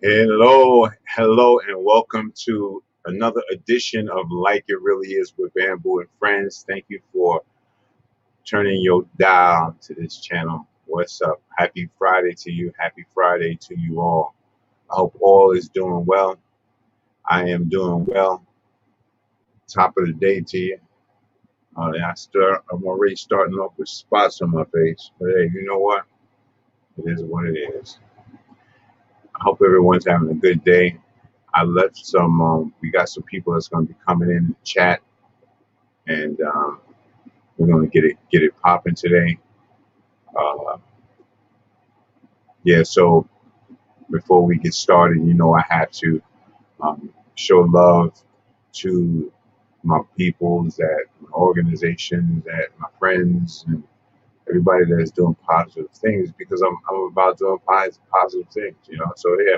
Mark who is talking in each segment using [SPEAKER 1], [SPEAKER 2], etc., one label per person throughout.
[SPEAKER 1] Hello, and welcome to another edition of Like It Really Is with Bamboo and Friends. Thank you for turning your dial to this channel. What's up? Happy Friday to you. Happy Friday to you all. I hope all is doing well. I am doing well. Top of the day to you. I'm already starting off with spots on my face. But hey, you know what? It is what it is. I hope everyone's having a good day. I left we got some people that's going to be coming in the chat, and we're going to get it popping today. So before we get started, I have to show love to my peoples, at my organizations, at my friends, and everybody that is doing positive things, because I'm about doing positive things, So yeah,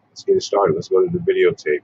[SPEAKER 1] let's get it started. Let's go to the videotape.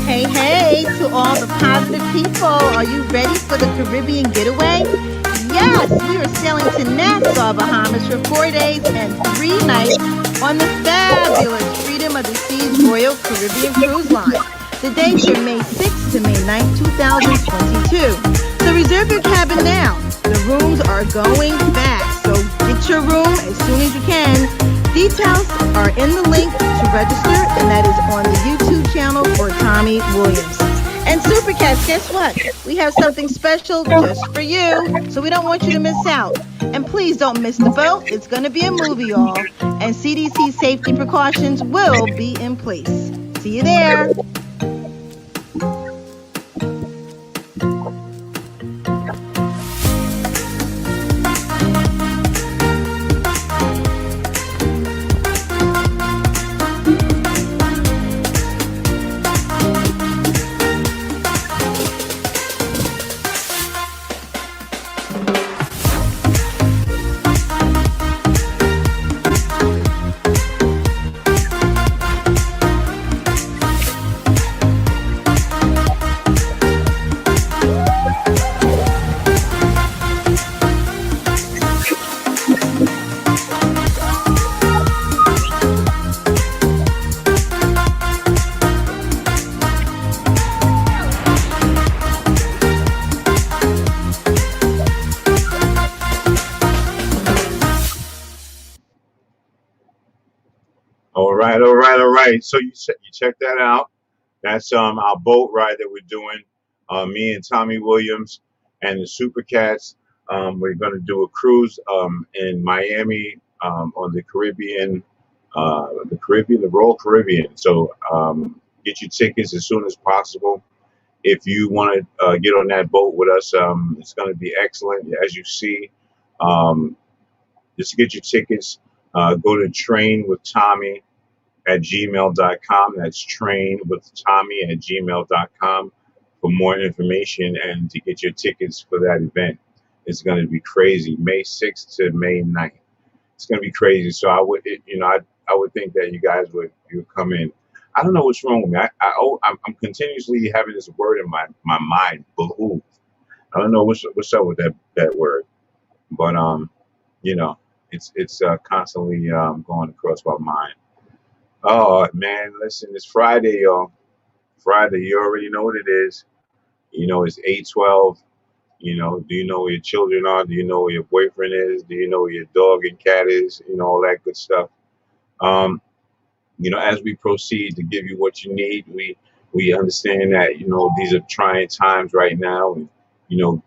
[SPEAKER 2] Hey, to all the positive people, are you ready for the Caribbean getaway? Yes, we are sailing to Nassau, Bahamas for 4 days and 3 nights on the fabulous Freedom of the Seas Royal Caribbean Cruise Line. The dates are May 6th to May 9th, 2022. So reserve your cabin now. The rooms are going fast, so get your room as soon as you can. Details are in the link to register, and that is on the YouTube channel for Tommy Williams. And Super Cats, guess what? We have something special just for you, so we don't want you to miss out. And please don't miss the boat. It's going to be a movie, y'all. And CDC safety precautions will be in place. See you there.
[SPEAKER 1] All right. So you check that out. That's our boat ride that we're doing. Me and Tommy Williams and the Super Cats. We're gonna do a cruise in Miami on the Royal Caribbean. So get your tickets as soon as possible. If you want to get on that boat with us, it's going to be excellent. As you see, um, just get your tickets. Go to trainwithtommy@gmail.com. That's trainwithtommy@gmail.com for more information and to get your tickets for that event. It's going to be crazy. May 6th to May 9th. It's going to be crazy. So I would think that you would come in. I don't know what's wrong with me. I'm continuously having this word in my mind, behoove. I don't know what's up with that word, but you know, it's constantly going across my mind. Oh man, listen, it's Friday, y'all. Friday, you already know what it is. You know, it's 8:12. You know, do you know where your children are? Do you know where your boyfriend is? Do you know where your dog and cat is? You know, all that good stuff. Um, as we proceed to give you what you need, we understand that these are trying times right now, and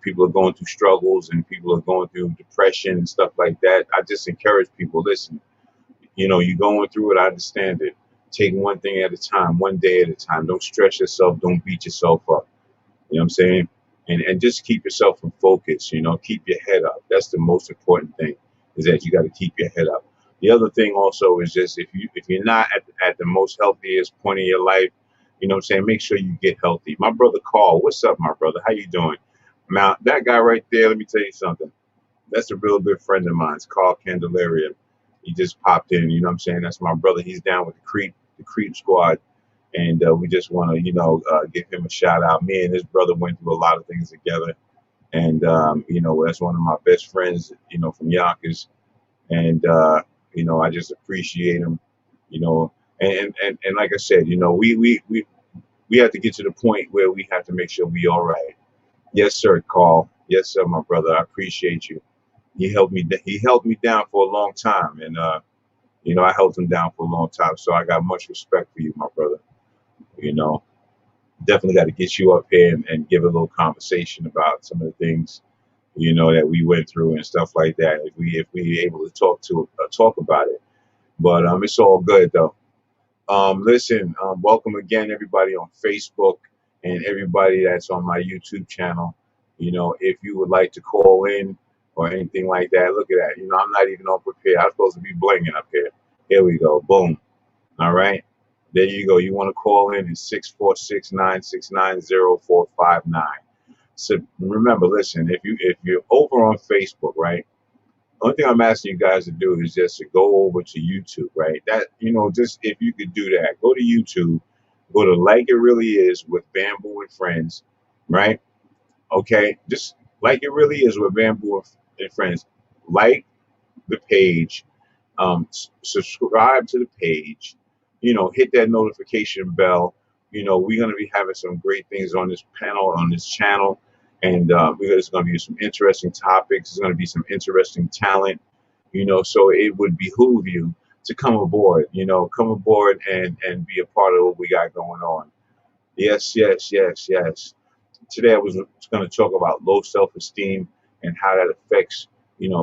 [SPEAKER 1] people are going through struggles and people are going through depression and stuff like that. I just encourage people, listen, you're going through it. I understand it. Take one thing at a time, one day at a time. Don't stress yourself. Don't beat yourself up. You know what I'm saying? And just keep yourself in focus. Keep your head up. That's the most important thing. Is that you got to keep your head up. The other thing also is just if you're not at the most healthiest point in your life, you know what I'm saying, make sure you get healthy. My brother Carl, what's up, my brother? How you doing? Now that guy right there, let me tell you something. That's a real good friend of mine. It's Carl Candelaria. He just popped in. You know what I'm saying? That's my brother. He's down with the Creep Squad, and we just want to give him a shout out. Me and his brother went through a lot of things together, and that's one of my best friends. From Yonkers, and I just appreciate him. And like I said, we have to get to the point where we have to make sure we all right. Yes, sir, Carl. Yes, sir, my brother. I appreciate you. He helped me. He held me down for a long time, and I held him down for a long time. So I got much respect for you, my brother. You know, Definitely got to get you up here and give a little conversation about some of the things that we went through and stuff like that. If we able to talk about it, but it's all good though. Listen, welcome again, everybody on Facebook and everybody that's on my YouTube channel. If you would like to call in or anything like that, look at that. I'm not even on prepared. I'm supposed to be blinging up here. Here we go. Boom. All right. There you go. You want to call in? It's 646-969-0459. So remember, listen, if you're over on Facebook, right? Only thing I'm asking you guys to do is just to go over to YouTube, right? Just if you could do that, go to YouTube, go to Like It Really Is with Bamboo and Friends, right? Okay, just Like It Really Is with Bamboo and Friends. Like the page, subscribe to the page, hit that notification bell. We're going to be having some great things on this panel, on this channel, and there's going to be some interesting topics. There's going to be some interesting talent, so it would behoove you to come aboard, and be a part of what we got going on. Yes, yes, yes, yes. Today I was going to talk about low self-esteem and how that affects,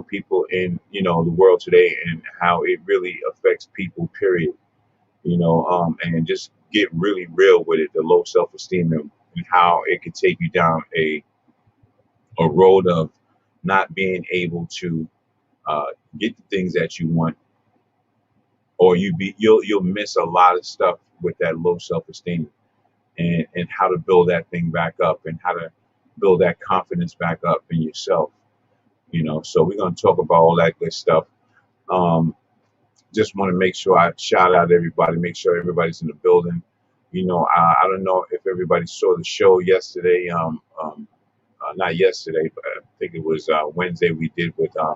[SPEAKER 1] people in, the world today, and how it really affects people, period. And just get really real with it, the low self-esteem, and how it could take you down a road of not being able to get the things that you want, or you'll miss a lot of stuff with that low self-esteem, and how to build that thing back up, and how to build that confidence back up in yourself. So we're going to talk about all that good stuff. Just want to make sure I shout out everybody, make sure everybody's in the building. I don't know if everybody saw the show yesterday. Not yesterday, but I think it was Wednesday. We did with uh,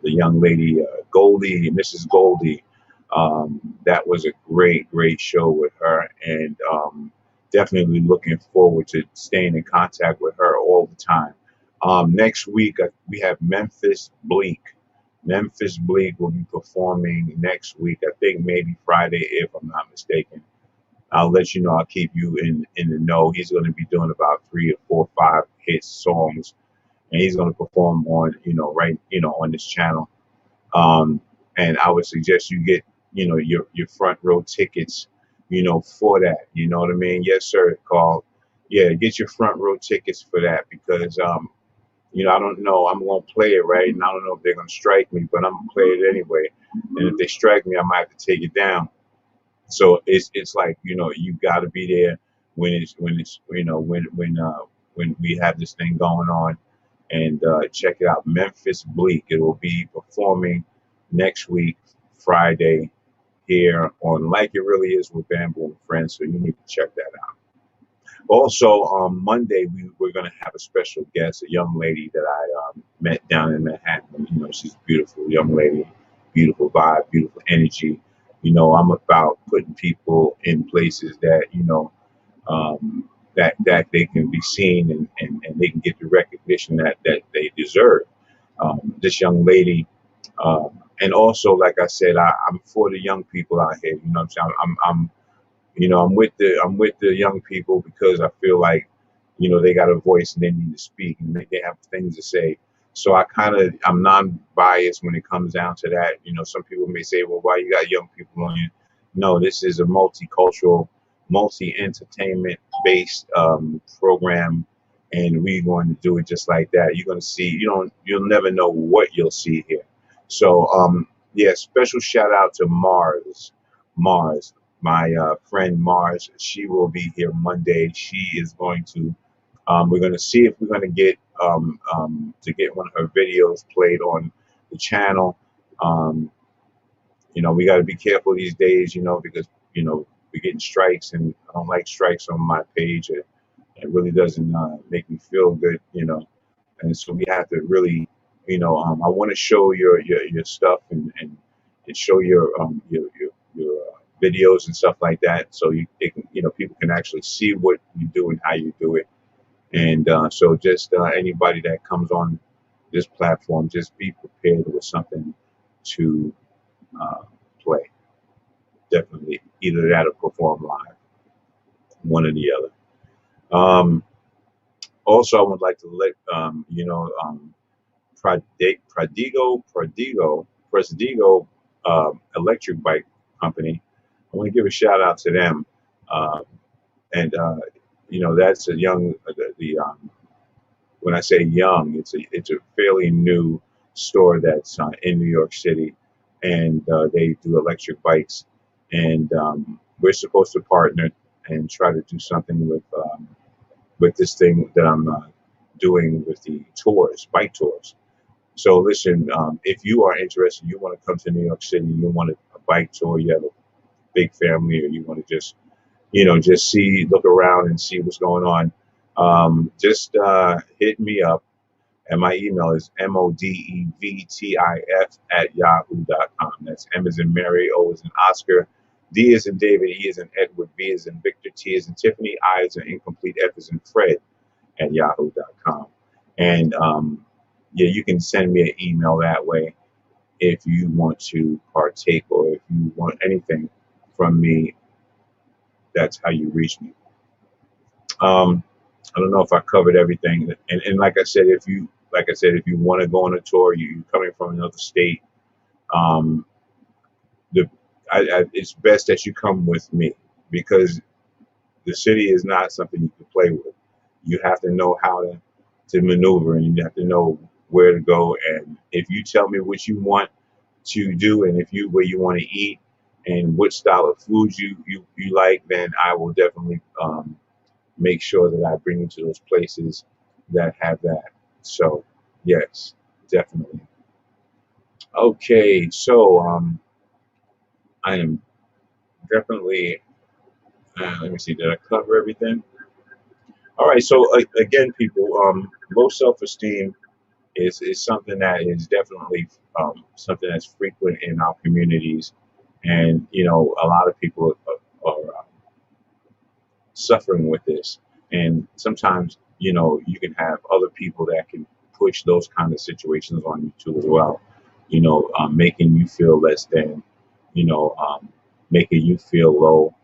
[SPEAKER 1] the young lady Goldie, Mrs. Goldie. That was a great, great show with her, and definitely looking forward to staying in contact with her all the time. Next week we have Memphis Bleak. Memphis Bleak will be performing next week. I think maybe Friday, if I'm not mistaken. I'll let you know. I'll keep you in the know. He's going to be doing about 3 or 4, 5 hit songs, and he's going to perform on right on this channel. Um, and I would suggest you get your front row tickets, for that. You know what I mean? Yes, sir, Carl. Yeah, get your front row tickets for that because I don't know. I'm gonna play it right, and I don't know if they're gonna strike me, but I'm gonna play it anyway. And if they strike me, I might have to take it down. So it's like you got to be there when it's when we have this thing going on, and check it out. Memphis Bleak. It will be performing next week, Friday, here on Like It Really Is with Bamboo and Friends. So you need to check that out. Also, on Monday, we're going to have a special guest, a young lady that I met down in Manhattan. She's a beautiful young lady, beautiful vibe, beautiful energy. I'm about putting people in places that, that they can be seen and they can get the recognition that they deserve. This young lady, and also, like I said, I'm for the young people out here. What I'm saying? I'm with the young people because I feel like they got a voice and they need to speak and they have things to say. So I'm non-biased when it comes down to that. Some people may say, well, why you got young people on you? No, this is a multicultural, multi-entertainment based program, and we're going to do it just like that. You're going to see. You'll never know what you'll see here. So yeah, special shout out to Mars, my friend Mars. She will be here Monday. She is going to. We're going to see if we're going to get to get one of her videos played on the channel. Um, we got to be careful these days, because we're getting strikes, and I don't like strikes on my page. It really doesn't make me feel good. And so we have to really, I want to show your stuff and show your videos and stuff like that, so people can actually see what you do and how you do it. And so just anybody that comes on this platform, just be prepared with something to uh, play. Definitely either that or perform live, one or the other. Also, I would like to let Presidigo Electric Bike Company. I want to give a shout out to them. Um, and that's a young when I say young, it's a fairly new store that's in New York City, and they do electric bikes, and we're supposed to partner and try to do something with this thing that I'm doing with the tours, bike tours. So listen, if you are interested, you want to come to New York City, you want a bike tour, you have a big family, or you want to just look around and see what's going on. Just hit me up, and my email is modevtif@yahoo.com. That's M as in Mary, O as in Oscar, D as in David, E as in Edward, V as in Victor, T as in Tiffany, I as in incomplete, F as in Fred at yahoo.com. And yeah, you can send me an email that way if you want to partake or if you want anything from me. That's how you reach me. I don't know if I covered everything. And like I said, if you want to go on a tour, you're coming from another state, um, the it's best that you come with me because the city is not something you can play with. You have to know how to maneuver, and you have to know where to go. And if you tell me what you want to do, and where you want to eat, and what style of food you like, then I will definitely make sure that I bring you to those places that have that. So yes, definitely. Okay, so I am definitely. Let me see. Did I cover everything? All right. So again, people, low self-esteem is something that is definitely something that's frequent in our communities, and a lot of people are suffering with this, and sometimes you can have other people that can push those kind of situations on you too as well. making you feel less than, you know, making you feel low.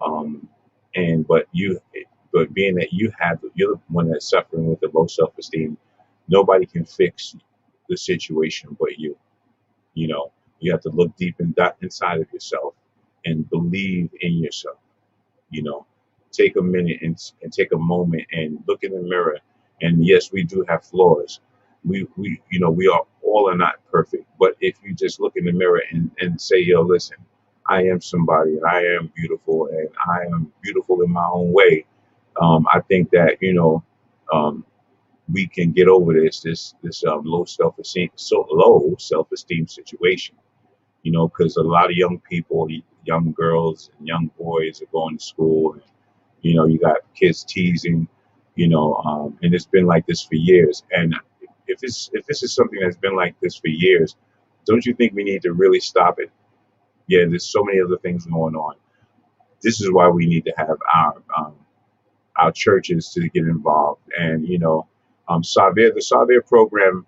[SPEAKER 1] Um, and but being that you're the one that's suffering with the low self-esteem, nobody can fix the situation but you. You know, you have to look deep inside of yourself and believe in yourself. You know, take a minute and take a moment and look in the mirror. And yes, we do have flaws. We are all are not perfect. But if you just look in the mirror and say, yo, listen, I am somebody and I am beautiful and I am beautiful in my own way. I think that, um, we can get over this low self-esteem situation, because a lot of young people, young girls and young boys are going to school. And, you got kids teasing, and it's been like this for years. And if this is something that's been like this for years, don't you think we need to really stop it? Yeah, there's so many other things going on. This is why we need to have our churches to get involved. And the Savia program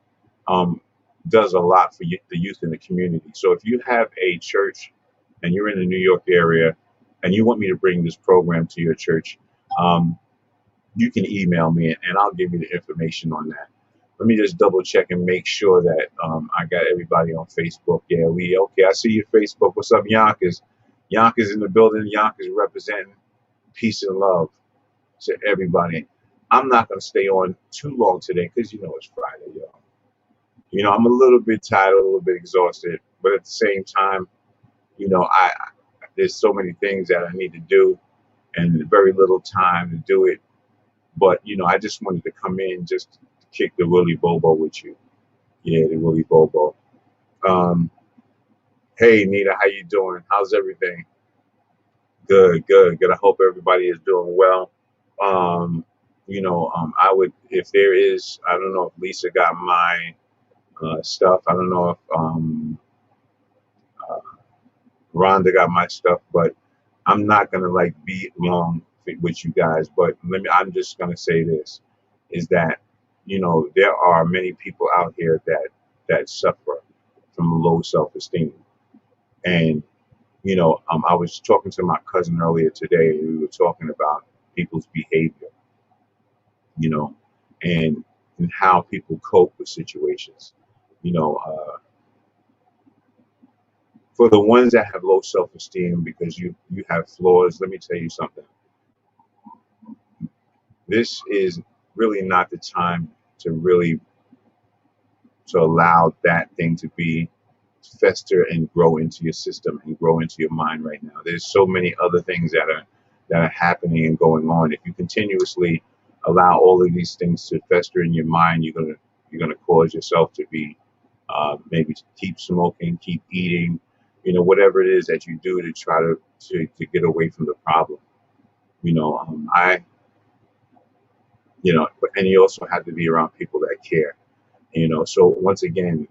[SPEAKER 1] um, does a lot for the youth in the community. So if you have a church and you're in the New York area and you want me to bring this program to your church, um, you can email me and I'll give you the information on that. Let me just double check and make sure that I got everybody on Facebook. Yeah, okay. I see your Facebook. What's up, Yonkers? Yonkers in the building. Yonkers representing peace and love to everybody. I'm not going to stay on too long today because it's Friday, y'all. I'm a little bit tired, a little bit exhausted, but at the same time, there's so many things that I need to do and very little time to do it. But I just wanted to come in just to kick the Willy Bobo with you. Yeah, the Willy Bobo. Um, hey, Nita, how you doing? How's everything? Good, good, good. I hope everybody is doing well. I would, if there is, I don't know if Lisa got my stuff. I don't know if uh, Rhonda got my stuff, but I'm not gonna like be long with you guys. But I'm just gonna say this: is that there are many people out here that suffer from low self-esteem, and I was talking to my cousin earlier today, and we were talking about people's behavior, you know, and how people cope with situations. You know, for the ones that have low self-esteem because you have flaws, let me tell you something. This is really not the time to really to allow that thing to be fester and grow into your system and grow into your mind right now. There's so many other things that are happening and going on. If you continuously allow all of these things to fester in your mind, you're gonna cause yourself to be maybe keep smoking, keep eating, whatever it is that you do to try to get away from the problem. I and you also have to be around people that care. So once again,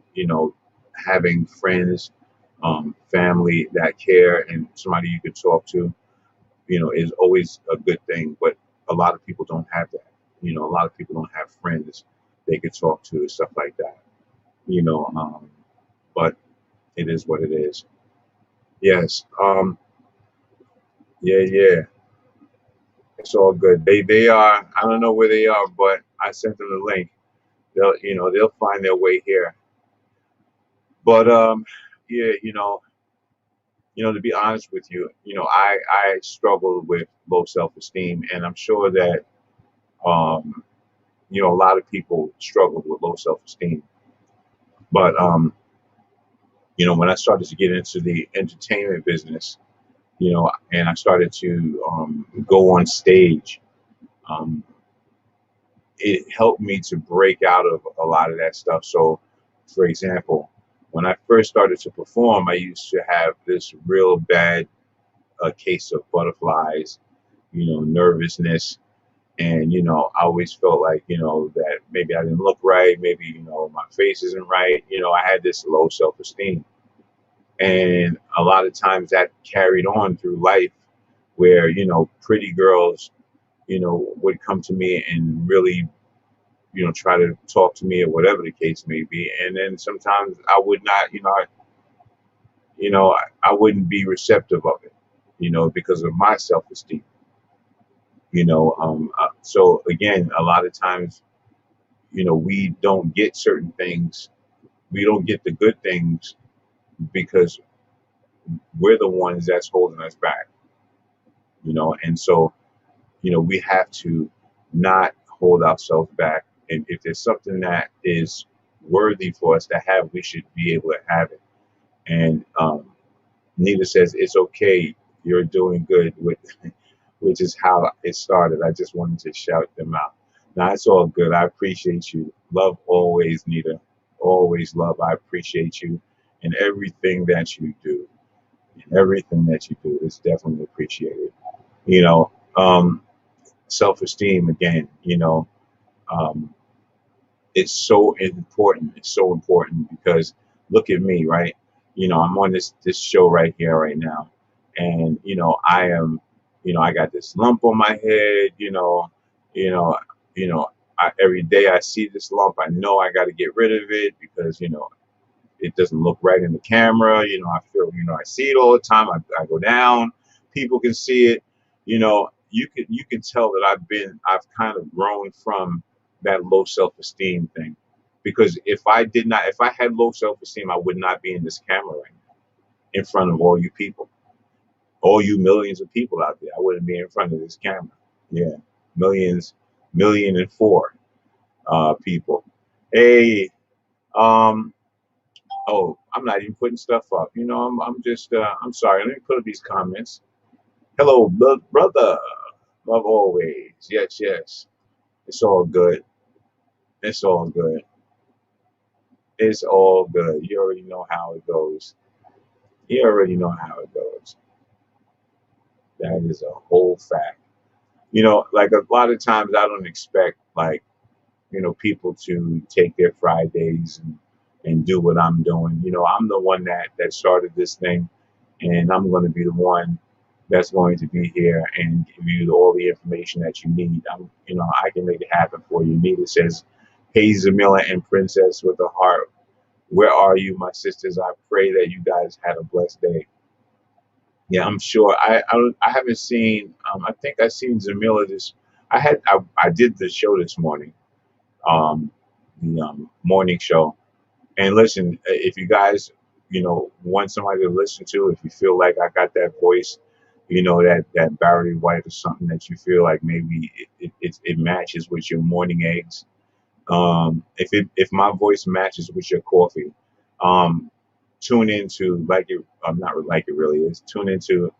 [SPEAKER 1] having friends, family that care and somebody you can talk to, is always a good thing. But a lot of people don't have that. A lot of people don't have friends they could talk to and stuff like that. You know, but it is what it is. Yes. Yeah, yeah. It's all good. They are. I don't know where they are, but I sent them the link. They'll find their way here. But yeah, to be honest with you, I struggle with low self-esteem, and I'm sure that um, a lot of people struggle with low self-esteem. But when I started to get into the entertainment business, and I started to go on stage, um, it helped me to break out of a lot of that stuff. So, for example, when I first started to perform, I used to have this real bad case of butterflies, nervousness. And, I always felt like, that maybe I didn't look right. Maybe, my face isn't right. I had this low self-esteem. And a lot of times that carried on through life where, pretty girls, would come to me and really try to talk to me or whatever the case may be. And then sometimes I would not, I wouldn't be receptive of it, because of my self-esteem. So again, a lot of times, we don't get certain things. We don't get the good things because we're the ones that's holding us back, and so, we have to not hold ourselves back. And if there's something that is worthy for us to have, we should be able to have it. And Nita says, it's okay. You're doing good, which is how it started. I just wanted to shout them out. Now, it's all good. I appreciate you. Love always, Nita. Always love. I appreciate you and everything that you do. And everything that you do is definitely appreciated. You know, um, self-esteem again, um, it's so important. It's so important because look at me, right? I'm on this show right here, right now, and I am, I got this lump on my head. You know, you know. Every day I see this lump, I know I got to get rid of it because it doesn't look right in the camera. I feel, I see it all the time. I go down, people can see it. You can tell that I've kind of grown from that low self-esteem thing. Because if I had low self-esteem, I would not be in this camera right now, in front of all you people, all you millions of people out there. I wouldn't be in front of this camera. Yeah, millions, million and four people. Hey, um, oh, I'm not even putting stuff up. I'm just, I'm sorry. Let me put up these comments. Hello, brother. Love always. Yes, yes. It's all good. It's all good. It's all good. You already know how it goes. You already know how it goes. That is a whole fact. Like a lot of times I don't expect like, people to take their Fridays and do what I'm doing. I'm the one that started this thing, and I'm going to be the one that's going to be here and give you all the information that you need. I can make it happen for you. Nita says, "Hey, Zamila and Princess with a heart, where are you, my sisters? I pray that you guys had a blessed day." Yeah, I'm sure. I haven't seen. I think I seen Zamila this. I did the show this morning, um, the morning show. And listen, if you guys, want somebody to listen to, if you feel like I got that voice, that Barry White or something that you feel like maybe it matches with your morning eggs. If my voice matches with your coffee, um, tune into like it. Not like it really is. Tune into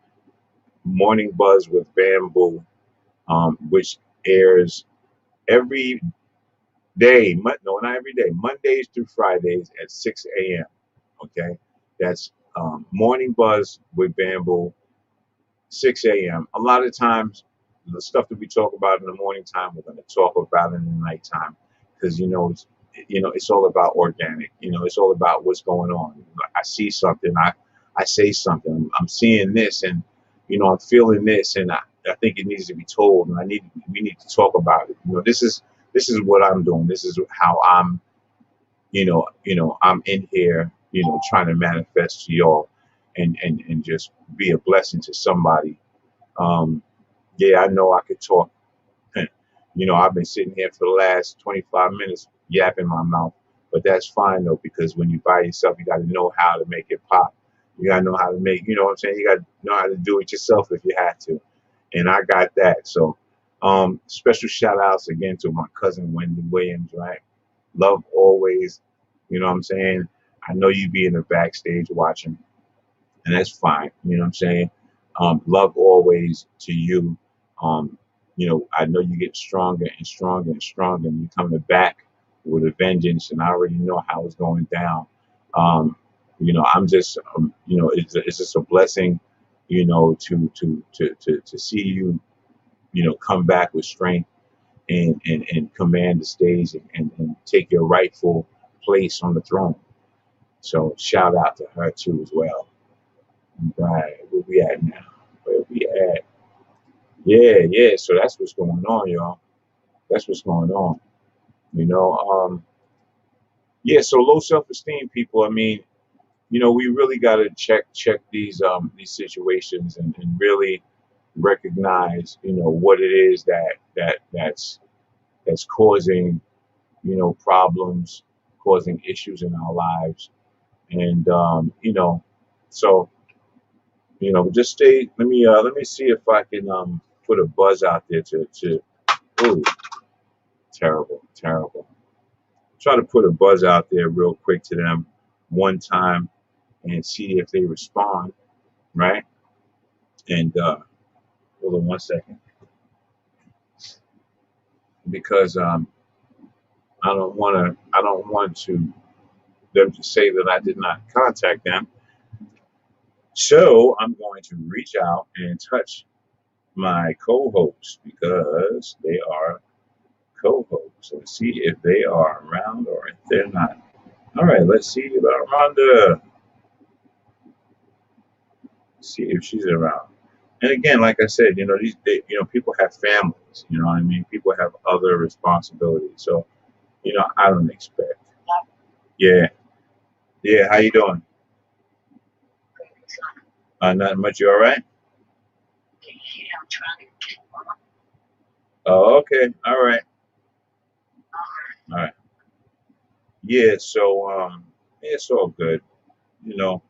[SPEAKER 1] Morning Buzz with Bamboo, which airs every day. No, not every day. Mondays through Fridays at 6 a.m. Okay, that's Morning Buzz with Bamboo, 6 a.m. A lot of times, the stuff that we talk about in the morning time, we're going to talk about in the nighttime because it's all about organic. It's all about what's going on. I see something, I say something. I'm seeing this, and I'm feeling this, and I think it needs to be told, and we need to talk about it. This is what I'm doing. This is how I'm I'm in here, trying to manifest to y'all and just be a blessing to somebody. Um, yeah, I know I could talk. I've been sitting here for the last 25 minutes yapping my mouth, but that's fine though, because when you by yourself, you got to know how to make it pop. You got to know how to make, what I'm saying? You got to know how to do it yourself if you have to. And I got that. So, special shout outs again to my cousin, Wendy Williams, right? Love always, what I'm saying? I know you be in the backstage watching, and that's fine. You know what I'm saying? Love always to you. Um, I know you get stronger and stronger and stronger, and you're coming back with a vengeance, and I already know how it's going down. Um, I'm just, it's just a blessing, to see you, come back with strength and command the stage and take your rightful place on the throne. So shout out to her too as well. Right, where we at now? Where we at? Yeah, yeah. So that's what's going on, y'all. That's what's going on. You know, yeah. So low self-esteem people. I mean, we really got to check these situations and really recognize, what it is that's causing, problems, causing issues in our lives, and so just stay. Let me see if I can put a buzz out there to. Ooh, terrible, terrible. Try to put a buzz out there real quick to them one time and see if they respond, right? And hold on one second, because I don't want them to say that I did not contact them. So I'm going to reach out and touch my co-hosts because they are co-hosts. Let's see if they are around or if they're not. All right, let's see about Rhonda. See if she's around. And again, like I said, people have families. You know what I mean? People have other responsibilities. So, I don't expect. Yeah, yeah. How you doing? Nothing much. You all right? Oh, okay. All right. All right. Yeah. So, yeah, it's all good. You know,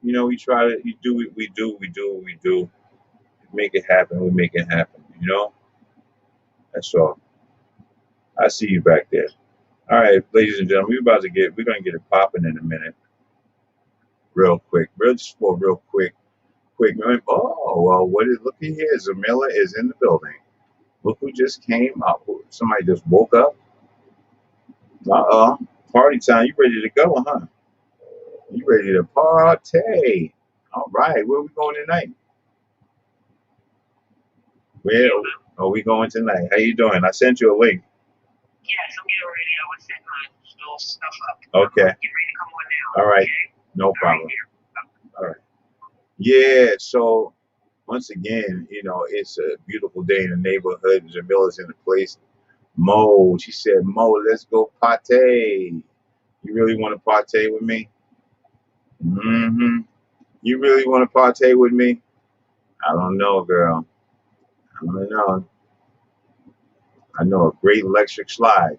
[SPEAKER 1] we try to. You do what we do. We do what we do. Make it happen. We make it happen. That's all. I see you back there. All right, ladies and gentlemen, we're gonna get it popping in a minute, real quick, just for real quick. Oh, well, looky here, Zamila is in the building. Look who just came up. Somebody just woke up. Party time. You ready to go, huh? You ready to party? All right, where we going tonight? Where are we going tonight? How you doing? I sent you a link. Yes, I'm getting ready. I was setting my little stuff up. Okay. Get ready to come on now. All right. Okay? No problem. All right. Yeah, so once again, it's a beautiful day in the neighborhood. Jamila's in the place. She said, Mo, let's go partay. You really want to partay with me? Mm-hmm. You really want to partay with me? I don't know, girl. I don't know. I know a great electric slide.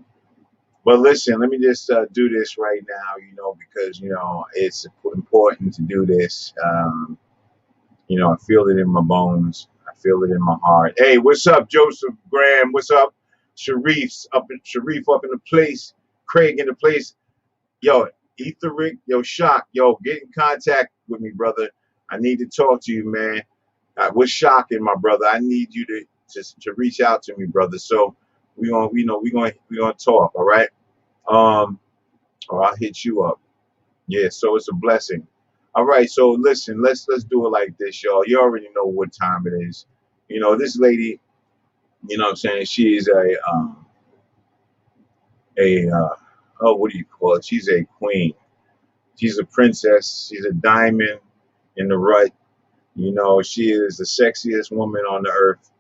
[SPEAKER 1] But listen, let me just do this right now, because, it's important to do this. I feel it in my bones. I feel it in my heart. Hey, what's up, Joseph Graham? What's up? Sharif up in the place. Craig in the place. Yo, Etheric, yo, Shock, yo, get in contact with me, brother. I need to talk to you, man. What's shocking, my brother? I need you to reach out to me, brother. So we gonna talk, all right? Or I'll hit you up. Yeah, so it's a blessing. All right, so listen, let's do it like this, y'all. You already know what time it is. This lady, what I'm saying, she is a oh, what do you call it? She's a queen. She's a princess. She's a diamond in the rut. She is the sexiest woman on the earth.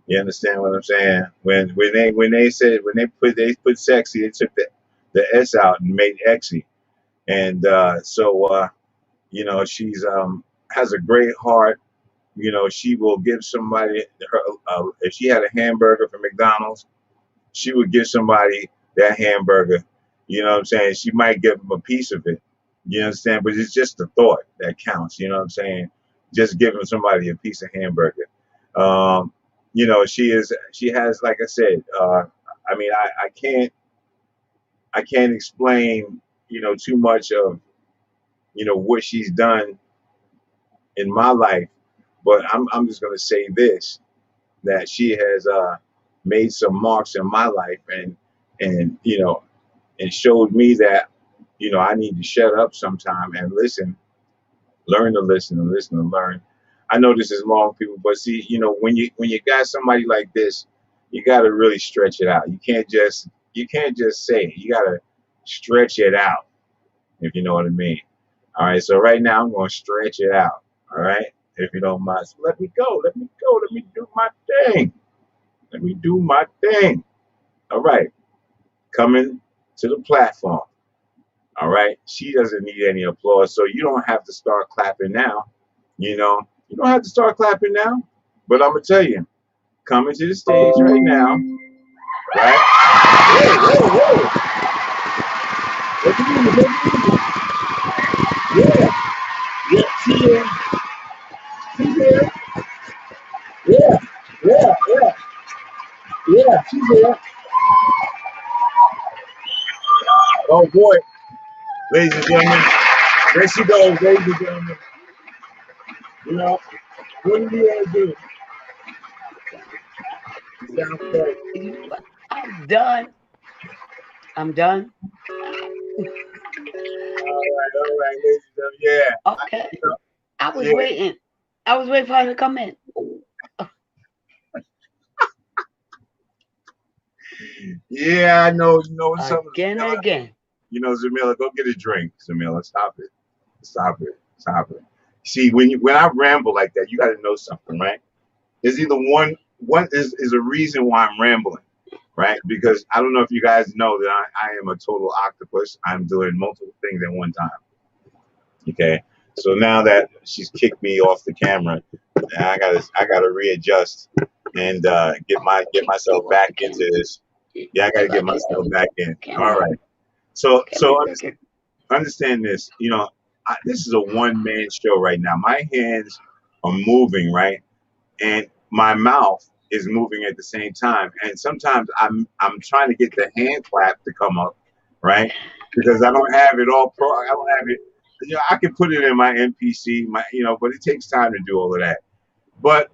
[SPEAKER 1] You understand what I'm saying? When they put sexy, they took the S out and made Xy. And she's has a great heart. She will give somebody her if she had a hamburger from McDonald's, she would give somebody that hamburger. You know what I'm saying? She might give them a piece of it. You understand? But it's just the thought that counts. You know what I'm saying? Just giving somebody a piece of hamburger. She has, like I said, I mean, I can't explain, too much of, what she's done in my life, but I'm just gonna say this, that she has made some marks in my life, and and showed me that I need to shut up sometime and listen, learn to listen and listen to learn. I know this is long, people, but see, when you got somebody like this, you got to really stretch it out. You can't just say it. You got to stretch it out, if you know what I mean. All right, so right now I'm going to stretch it out. All right, if you don't mind. So let me go. Let me go. Let me do my thing. Let me do my thing. All right. coming to the platform. All right. She doesn't need any applause. So you don't have to start clapping now. You don't have to start clapping now. But I'm going to tell you, coming to the stage right now, right? Whoa, whoa, whoa. Take it easy, take it easy. Yeah. Yeah. She's here. She's here. Yeah. Yeah. Yeah. Yeah. She's here. Oh, boy. Ladies and gentlemen, there she goes, ladies and gentlemen. You know, what do you want to do? You sound great.
[SPEAKER 3] I'm done. I'm done.
[SPEAKER 1] All right, ladies and gentlemen. Yeah.
[SPEAKER 3] Okay.
[SPEAKER 1] You know,
[SPEAKER 3] I was
[SPEAKER 1] yeah.
[SPEAKER 3] waiting. I was waiting for her to come in.
[SPEAKER 1] Yeah, I know. You know something,
[SPEAKER 3] Again and
[SPEAKER 1] Zamila.
[SPEAKER 3] again.
[SPEAKER 1] Zamila, go get a drink. Zamila, stop it. Stop it. Stop it. See, when I ramble like that, you got to know something, right? There's either one is a reason why I'm rambling, right? Because I don't know if you guys know that I am a total octopus. I'm doing multiple things at one time. Okay. So now that she's kicked me off the camera, I gotta readjust and get myself back into this. Yeah, I gotta get myself back in. All right. So understand this. This is a one man show right now. My hands are moving, right, and my mouth is moving at the same time. And sometimes I'm trying to get the hand clap to come up, right, because I don't have it all pro. I don't have it. I can put it in my NPC, but it takes time to do all of that. But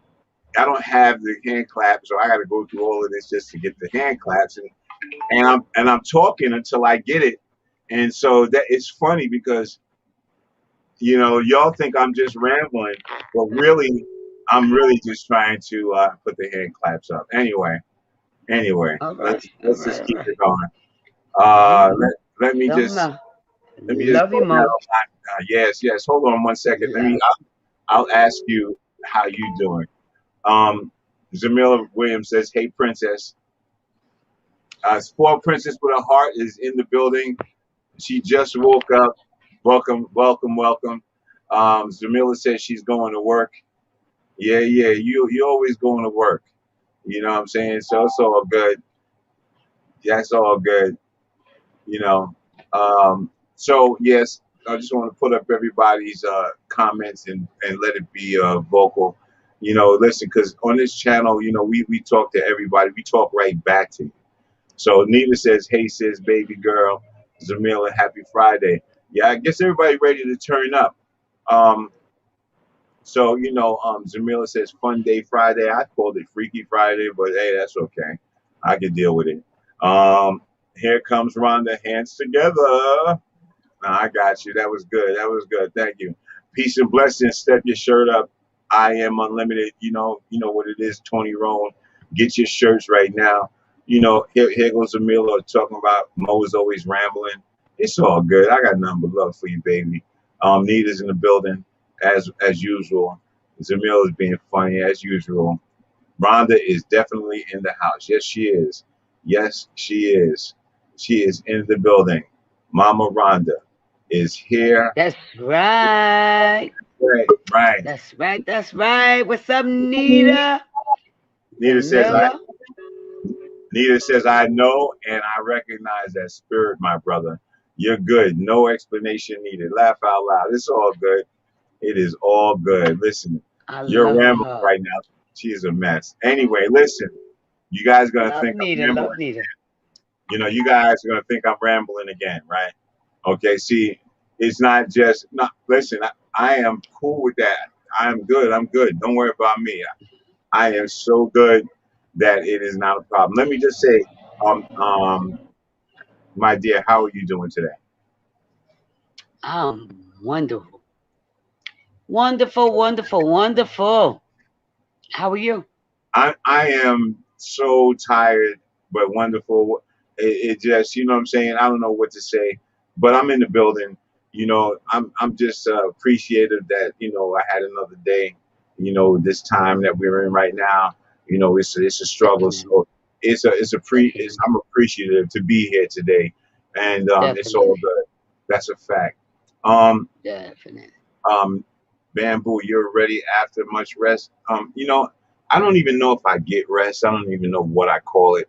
[SPEAKER 1] I don't have the hand clap, so I got to go through all of this just to get the hand claps, and I'm talking until I get it. And so that it's funny because y'all think I'm just rambling, but really I'm really just trying to put the hand claps up. Anyway,
[SPEAKER 3] All right.
[SPEAKER 1] let's just keep it going.
[SPEAKER 3] Mhm.
[SPEAKER 1] Let me
[SPEAKER 3] Don't
[SPEAKER 1] just
[SPEAKER 3] know.
[SPEAKER 1] let me just
[SPEAKER 3] Love
[SPEAKER 1] go
[SPEAKER 3] you,
[SPEAKER 1] now.
[SPEAKER 3] Mo.
[SPEAKER 1] Yes. Hold on one second.
[SPEAKER 3] Love.
[SPEAKER 1] I'll ask you how you doing. Um, Jamila Williams says, "Hey, princess." Spoiled princess with a heart is in the building. She just woke up. Welcome, welcome, welcome. Jamila says she's going to work. Yeah. You always going to work. You know what I'm saying? So it's all good. That's all good. You know. So yes, I just want to put up everybody's comments and let it be vocal. Listen, because on this channel, we talk to everybody. We talk right back to you. So Nita says, "Hey sis, baby girl, Zamila, happy Friday." Yeah, I guess everybody ready to turn up. Um, Jamila says, "Fun day Friday." I called it Freaky Friday, but hey, that's okay. I can deal with it. Um, Here comes Rhonda, hands together. I got you. That was good. That was good. Thank you. Peace and blessings. Step your shirt up. I am unlimited. You know what it is. Tony Roan. Get your shirts right now. Here goes Emilio talking about Mo is always rambling. It's all good. I got nothing but love for you, baby. Nita's in the building as usual. Zamil is being funny as usual. Rhonda is definitely in the house. Yes, she is. Yes, she is. She is in the building. Mama Rhonda is here.
[SPEAKER 3] That's right.
[SPEAKER 1] Right.
[SPEAKER 3] That's right. That's right. What's up, Nita?
[SPEAKER 1] Nita says I
[SPEAKER 3] Jamila?
[SPEAKER 1] Nita says I know and I recognize that spirit, my brother. You're good. No explanation needed. Laugh out loud. It's all good. It is all good. Listen,
[SPEAKER 3] I
[SPEAKER 1] you're
[SPEAKER 3] love
[SPEAKER 1] rambling
[SPEAKER 3] her.
[SPEAKER 1] right now. She is a mess. Anyway, listen. You guys gonna
[SPEAKER 3] Love
[SPEAKER 1] think I'm
[SPEAKER 3] Nita.
[SPEAKER 1] rambling.
[SPEAKER 3] Love Nita.
[SPEAKER 1] You guys are gonna think I'm rambling again, right? Okay. See, it's not just not. Listen, I am cool with that. I'm good. I'm good. Don't worry about me. I am so good that it is not a problem. Let me just say, um, um, my dear, how are you doing today?
[SPEAKER 3] Wonderful. Wonderful, wonderful, wonderful. How are you?
[SPEAKER 1] I am so tired, but wonderful. It just, you know what I'm saying? I don't know what to say, but I'm in the building. I'm just appreciative that, I had another day, this time that we're in right now. It's a struggle.
[SPEAKER 3] Definitely.
[SPEAKER 1] So
[SPEAKER 3] Definitely.
[SPEAKER 1] I'm appreciative to be here today, and it's all
[SPEAKER 3] Definitely.
[SPEAKER 1] good. That's a fact. Um,
[SPEAKER 3] Definitely.
[SPEAKER 1] um, Bamboo, you're ready after much rest. I don't even know if I get rest. I don't even know what I call it.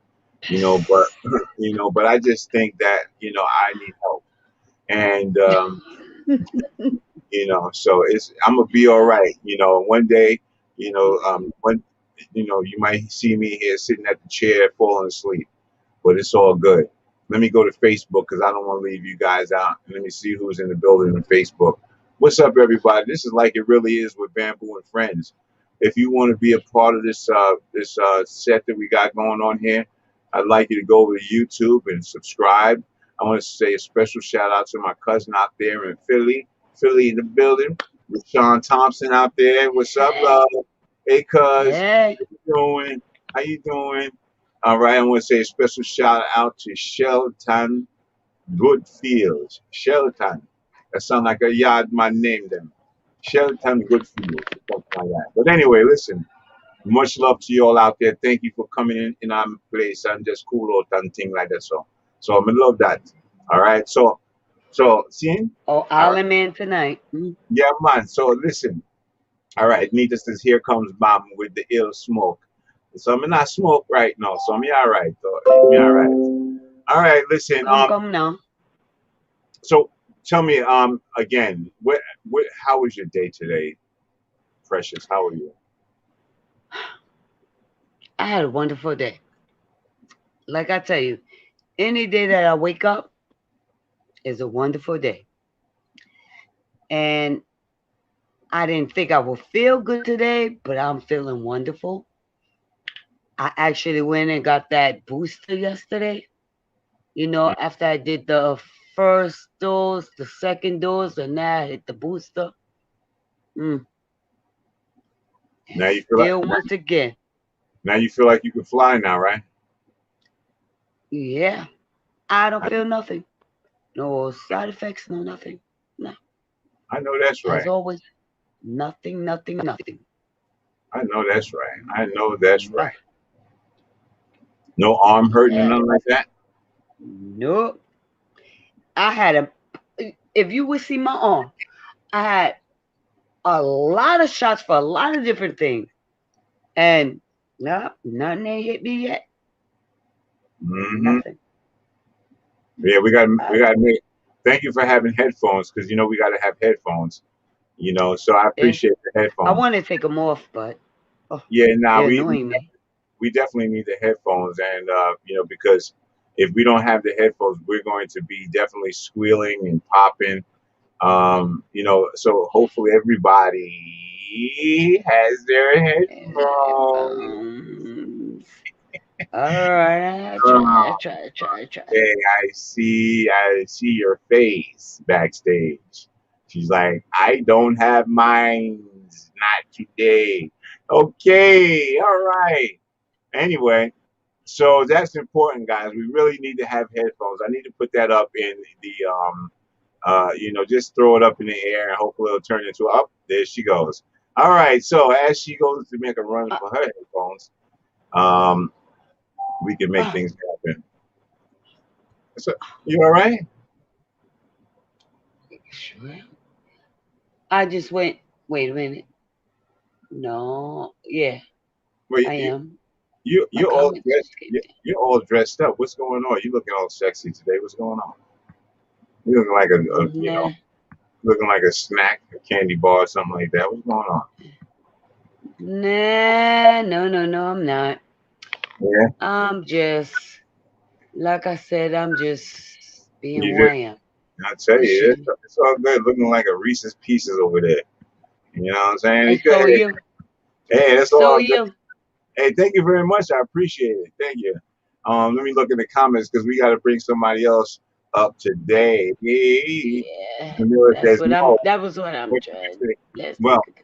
[SPEAKER 1] But but I just think that I need help, and so it's I'm gonna be all right. One day, when you might see me here sitting at the chair falling asleep, but it's all good. Let me go to Facebook because I don't want to leave you guys out. Let me see who's in the building on Facebook. What's up, everybody? This is like it really is with Bamboo and Friends. If you want to be a part of this set that we got going on here, I'd like you to go over to YouTube and subscribe. I want to say a special shout out to my cousin out there in Philly in the building, with Sean Thompson out there. What's up,
[SPEAKER 3] Hey.
[SPEAKER 1] love? Hey, cuz,
[SPEAKER 3] Hey.
[SPEAKER 1] how you doing? How you doing? All right, I want to say a special shout out to Shelton Goodfields. Shelton. That sounds like a yard man named them. Shelton Goodfields, or something like that. But anyway, listen, much love to you all out there. Thank you for coming in our place and just cool out and thing like that. So I'm love that. All right. So see?
[SPEAKER 3] Oh,
[SPEAKER 1] All right.
[SPEAKER 3] Island Man tonight. Mm.
[SPEAKER 1] Yeah, man. So listen. All right. Needless says, here comes Mom with the ill smoke. So I'm not smoke right now. So I'm all right. Though. Me all right. All right, listen.
[SPEAKER 3] Come now.
[SPEAKER 1] So tell me, again, how was your day today, Precious? How are you?
[SPEAKER 3] I had a wonderful day. Like I tell you, any day that I wake up is a wonderful day. And I didn't think I would feel good today, but I'm feeling wonderful. I actually went and got that booster yesterday. After I did the first dose, the second dose, and now I hit the booster. Mm.
[SPEAKER 1] Now
[SPEAKER 3] And
[SPEAKER 1] you feel like
[SPEAKER 3] still, once again,
[SPEAKER 1] now you feel like you can fly now, right?
[SPEAKER 3] yeah, I don't
[SPEAKER 1] I,
[SPEAKER 3] feel nothing. No side effects, no nothing. No,
[SPEAKER 1] I know that's
[SPEAKER 3] as
[SPEAKER 1] right.
[SPEAKER 3] always, nothing, nothing, nothing.
[SPEAKER 1] I know that's right. I know that's right.
[SPEAKER 3] Nothing.
[SPEAKER 1] No arm hurting and
[SPEAKER 3] Yeah.
[SPEAKER 1] nothing like that.
[SPEAKER 3] Nope. I had if you would see my arm, I had a lot of shots for a lot of different things. And no, nothing ain't hit me yet.
[SPEAKER 1] Hmm.
[SPEAKER 3] Nothing.
[SPEAKER 1] Yeah, we
[SPEAKER 3] I,
[SPEAKER 1] got to make. Thank you for having headphones because we got to have headphones. So I
[SPEAKER 3] yeah,
[SPEAKER 1] appreciate the
[SPEAKER 3] I
[SPEAKER 1] headphones.
[SPEAKER 3] want to take them off, but oh,
[SPEAKER 1] Yeah, nah,
[SPEAKER 3] they're
[SPEAKER 1] we
[SPEAKER 3] annoying me.
[SPEAKER 1] we definitely need the headphones, and because if we don't have the headphones, we're going to be definitely squealing and popping. So hopefully everybody has their headphones.
[SPEAKER 3] Headphones. All right, I try, I
[SPEAKER 1] Oh,
[SPEAKER 3] try, I try, I try.
[SPEAKER 1] hey, I see your face backstage. She's like, I don't have mines, not today. Okay, all right. Anyway, so that's important, guys. We really need to have headphones. I need to put that up in just throw it up in the air and hopefully it'll turn into up. There she goes. All right. So as she goes to make a run
[SPEAKER 3] Uh,
[SPEAKER 1] for her headphones, um, we can make
[SPEAKER 3] uh,
[SPEAKER 1] things happen. So you all right?
[SPEAKER 3] sure. I just went. Wait a minute. No, yeah,
[SPEAKER 1] Well,
[SPEAKER 3] I am. My
[SPEAKER 1] you're all
[SPEAKER 3] comments
[SPEAKER 1] dressed.
[SPEAKER 3] just came down.
[SPEAKER 1] You're all dressed up. What's going on? You looking all sexy today? What's going on? You looking like
[SPEAKER 3] Nah,
[SPEAKER 1] looking like a snack, a candy bar, or something like that. What's going on?
[SPEAKER 3] nah, no, no, no, I'm not.
[SPEAKER 1] Yeah,
[SPEAKER 3] I'm just, like I said, I'm just being
[SPEAKER 1] you
[SPEAKER 3] who I
[SPEAKER 1] just,
[SPEAKER 3] am.
[SPEAKER 1] I tell
[SPEAKER 3] You
[SPEAKER 1] you,
[SPEAKER 3] see,
[SPEAKER 1] it's all good. Looking like a Reese's Pieces over there. You know what I'm saying?
[SPEAKER 3] and
[SPEAKER 1] You good.
[SPEAKER 3] so are you.
[SPEAKER 1] Hey, that's
[SPEAKER 3] So
[SPEAKER 1] all
[SPEAKER 3] are
[SPEAKER 1] good.
[SPEAKER 3] you.
[SPEAKER 1] Hey, thank you very much. I appreciate it. Thank you. Let me look in the comments because we got to bring somebody else up today. Hey,
[SPEAKER 3] Yeah,
[SPEAKER 1] Camilla says Mo.
[SPEAKER 3] that was what I'm
[SPEAKER 1] What did you
[SPEAKER 3] trying.
[SPEAKER 1] say?
[SPEAKER 3] Let's look
[SPEAKER 1] Well,
[SPEAKER 3] at the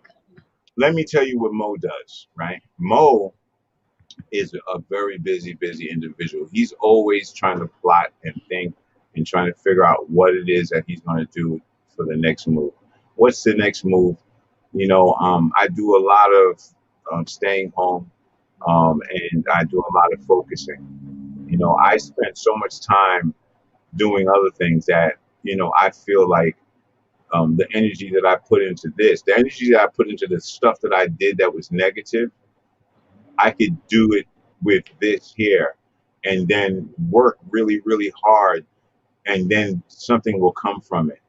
[SPEAKER 1] let me tell you what Mo does. Right, Mo is a very busy individual. He's always trying to plot and think and trying to figure out what it is that he's going to do for the next move. What's the next move? I do a lot of staying home. and I do a lot of focusing. I spend so much time doing other things that I feel like the energy that I put into this, the energy that I put into the stuff that I did that was negative, I could do it with this here, and then work really, really hard, and then something will come from it.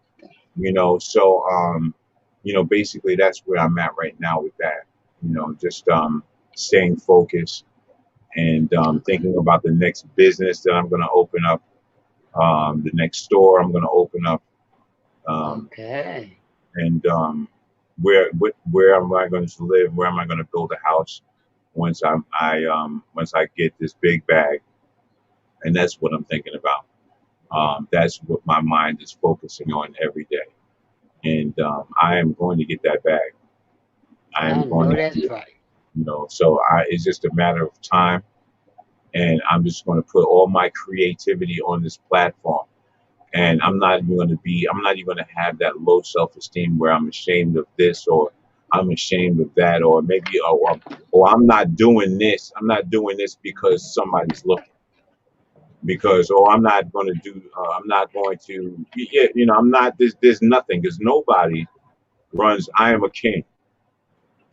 [SPEAKER 1] So basically that's where I'm at right now with that. Just staying focused and
[SPEAKER 3] Okay.
[SPEAKER 1] thinking about the next business that I'm going to open up, the next store I'm going to open up, um,
[SPEAKER 3] Okay.
[SPEAKER 1] and where am I going to live? Where am I going to build a house once I get this big bag? And that's what I'm thinking about. That's what my mind is focusing on every day, and I am going to get that bag. I am
[SPEAKER 3] I
[SPEAKER 1] going
[SPEAKER 3] know
[SPEAKER 1] to
[SPEAKER 3] that's
[SPEAKER 1] get it.
[SPEAKER 3] right.
[SPEAKER 1] So it's just a matter of time, and I'm just going to put all my creativity on this platform. And I'm not even going to have that low self esteem where I'm ashamed of this, or I'm ashamed of that, or maybe, or I'm not doing this. I'm not doing this because somebody's looking. Because, I'm not going to do, I'm not going to, yeah, I'm not, there's nothing, because nobody runs, I am a king.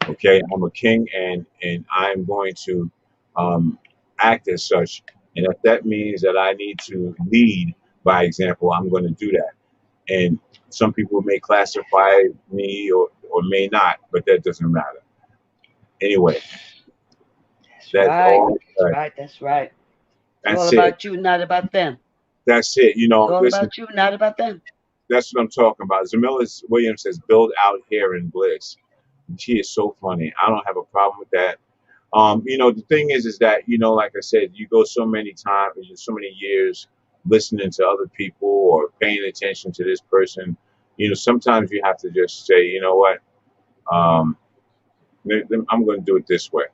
[SPEAKER 1] Okay, I'm a king, and I'm going to um, act as such. And if that means that I need to lead by example, I'm going to do that. And some people may classify me or may not, but that doesn't matter. Anyway,
[SPEAKER 3] That's
[SPEAKER 1] that's
[SPEAKER 3] right.
[SPEAKER 1] all.
[SPEAKER 3] That's right. That's right. It's all
[SPEAKER 1] That's it.
[SPEAKER 3] about you, not about them.
[SPEAKER 1] That's it.
[SPEAKER 3] It's all
[SPEAKER 1] Listen,
[SPEAKER 3] about you, not about them.
[SPEAKER 1] that's what I'm talking about. Zamila Williams says, "Build out here in bliss." She is so funny. I don't have a problem with that. The thing is that like I said, you go so many times, so many years listening to other people or paying attention to this person. Sometimes you have to just say, you know what, um, I'm going to do it this way.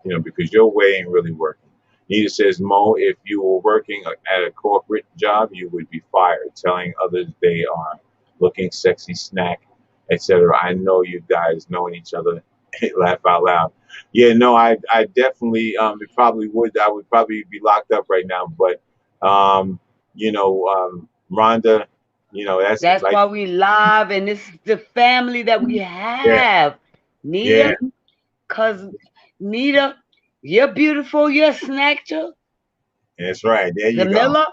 [SPEAKER 1] Because your way ain't really working. Nita says, Mo, if you were working at a corporate job, you would be fired, telling others they are looking sexy, snack, etc. I know you guys knowing each other. Laugh out loud. Yeah, no, I definitely, it probably would. I would probably be locked up right now. But, Rhonda, that's
[SPEAKER 3] That's
[SPEAKER 1] like,
[SPEAKER 3] why we live, and this is the family that we
[SPEAKER 1] yeah,
[SPEAKER 3] have.
[SPEAKER 1] yeah,
[SPEAKER 3] Nita, cousin Nita, you're beautiful. You're a snatcher.
[SPEAKER 1] that's right. There you go.
[SPEAKER 3] Zamilla,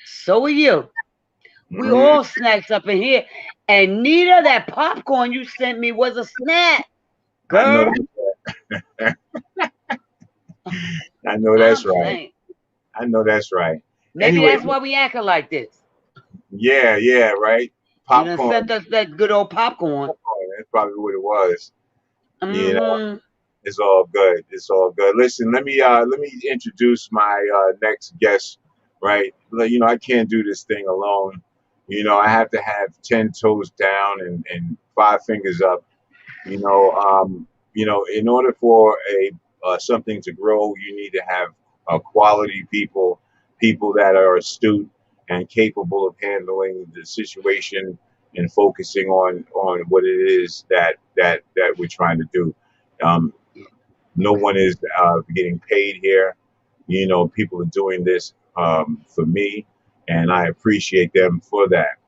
[SPEAKER 3] so are you. We
[SPEAKER 1] Hmm.
[SPEAKER 3] all snacks up in here. And Nita, that popcorn you sent me was a snack,
[SPEAKER 1] I know
[SPEAKER 3] girl.
[SPEAKER 1] that. I know that's
[SPEAKER 3] I'm
[SPEAKER 1] right.
[SPEAKER 3] saying.
[SPEAKER 1] I know that's right.
[SPEAKER 3] Maybe
[SPEAKER 1] Anyway,
[SPEAKER 3] that's why we acting like this.
[SPEAKER 1] yeah, yeah, right.
[SPEAKER 3] You done
[SPEAKER 1] Popcorn,
[SPEAKER 3] sent us that good old popcorn.
[SPEAKER 1] that's probably what it was. You know,
[SPEAKER 3] Mm-hmm.
[SPEAKER 1] it's all good. It's all good. Listen, let me introduce my next guest. Right, I can't do this thing alone. I have to have 10 toes down and five fingers up. In order for a something to grow, you need to have quality people, people that are astute and capable of handling the situation and focusing on what it is that we're trying to do. Um, no one is getting paid here. People are doing this for me, and I appreciate them for that.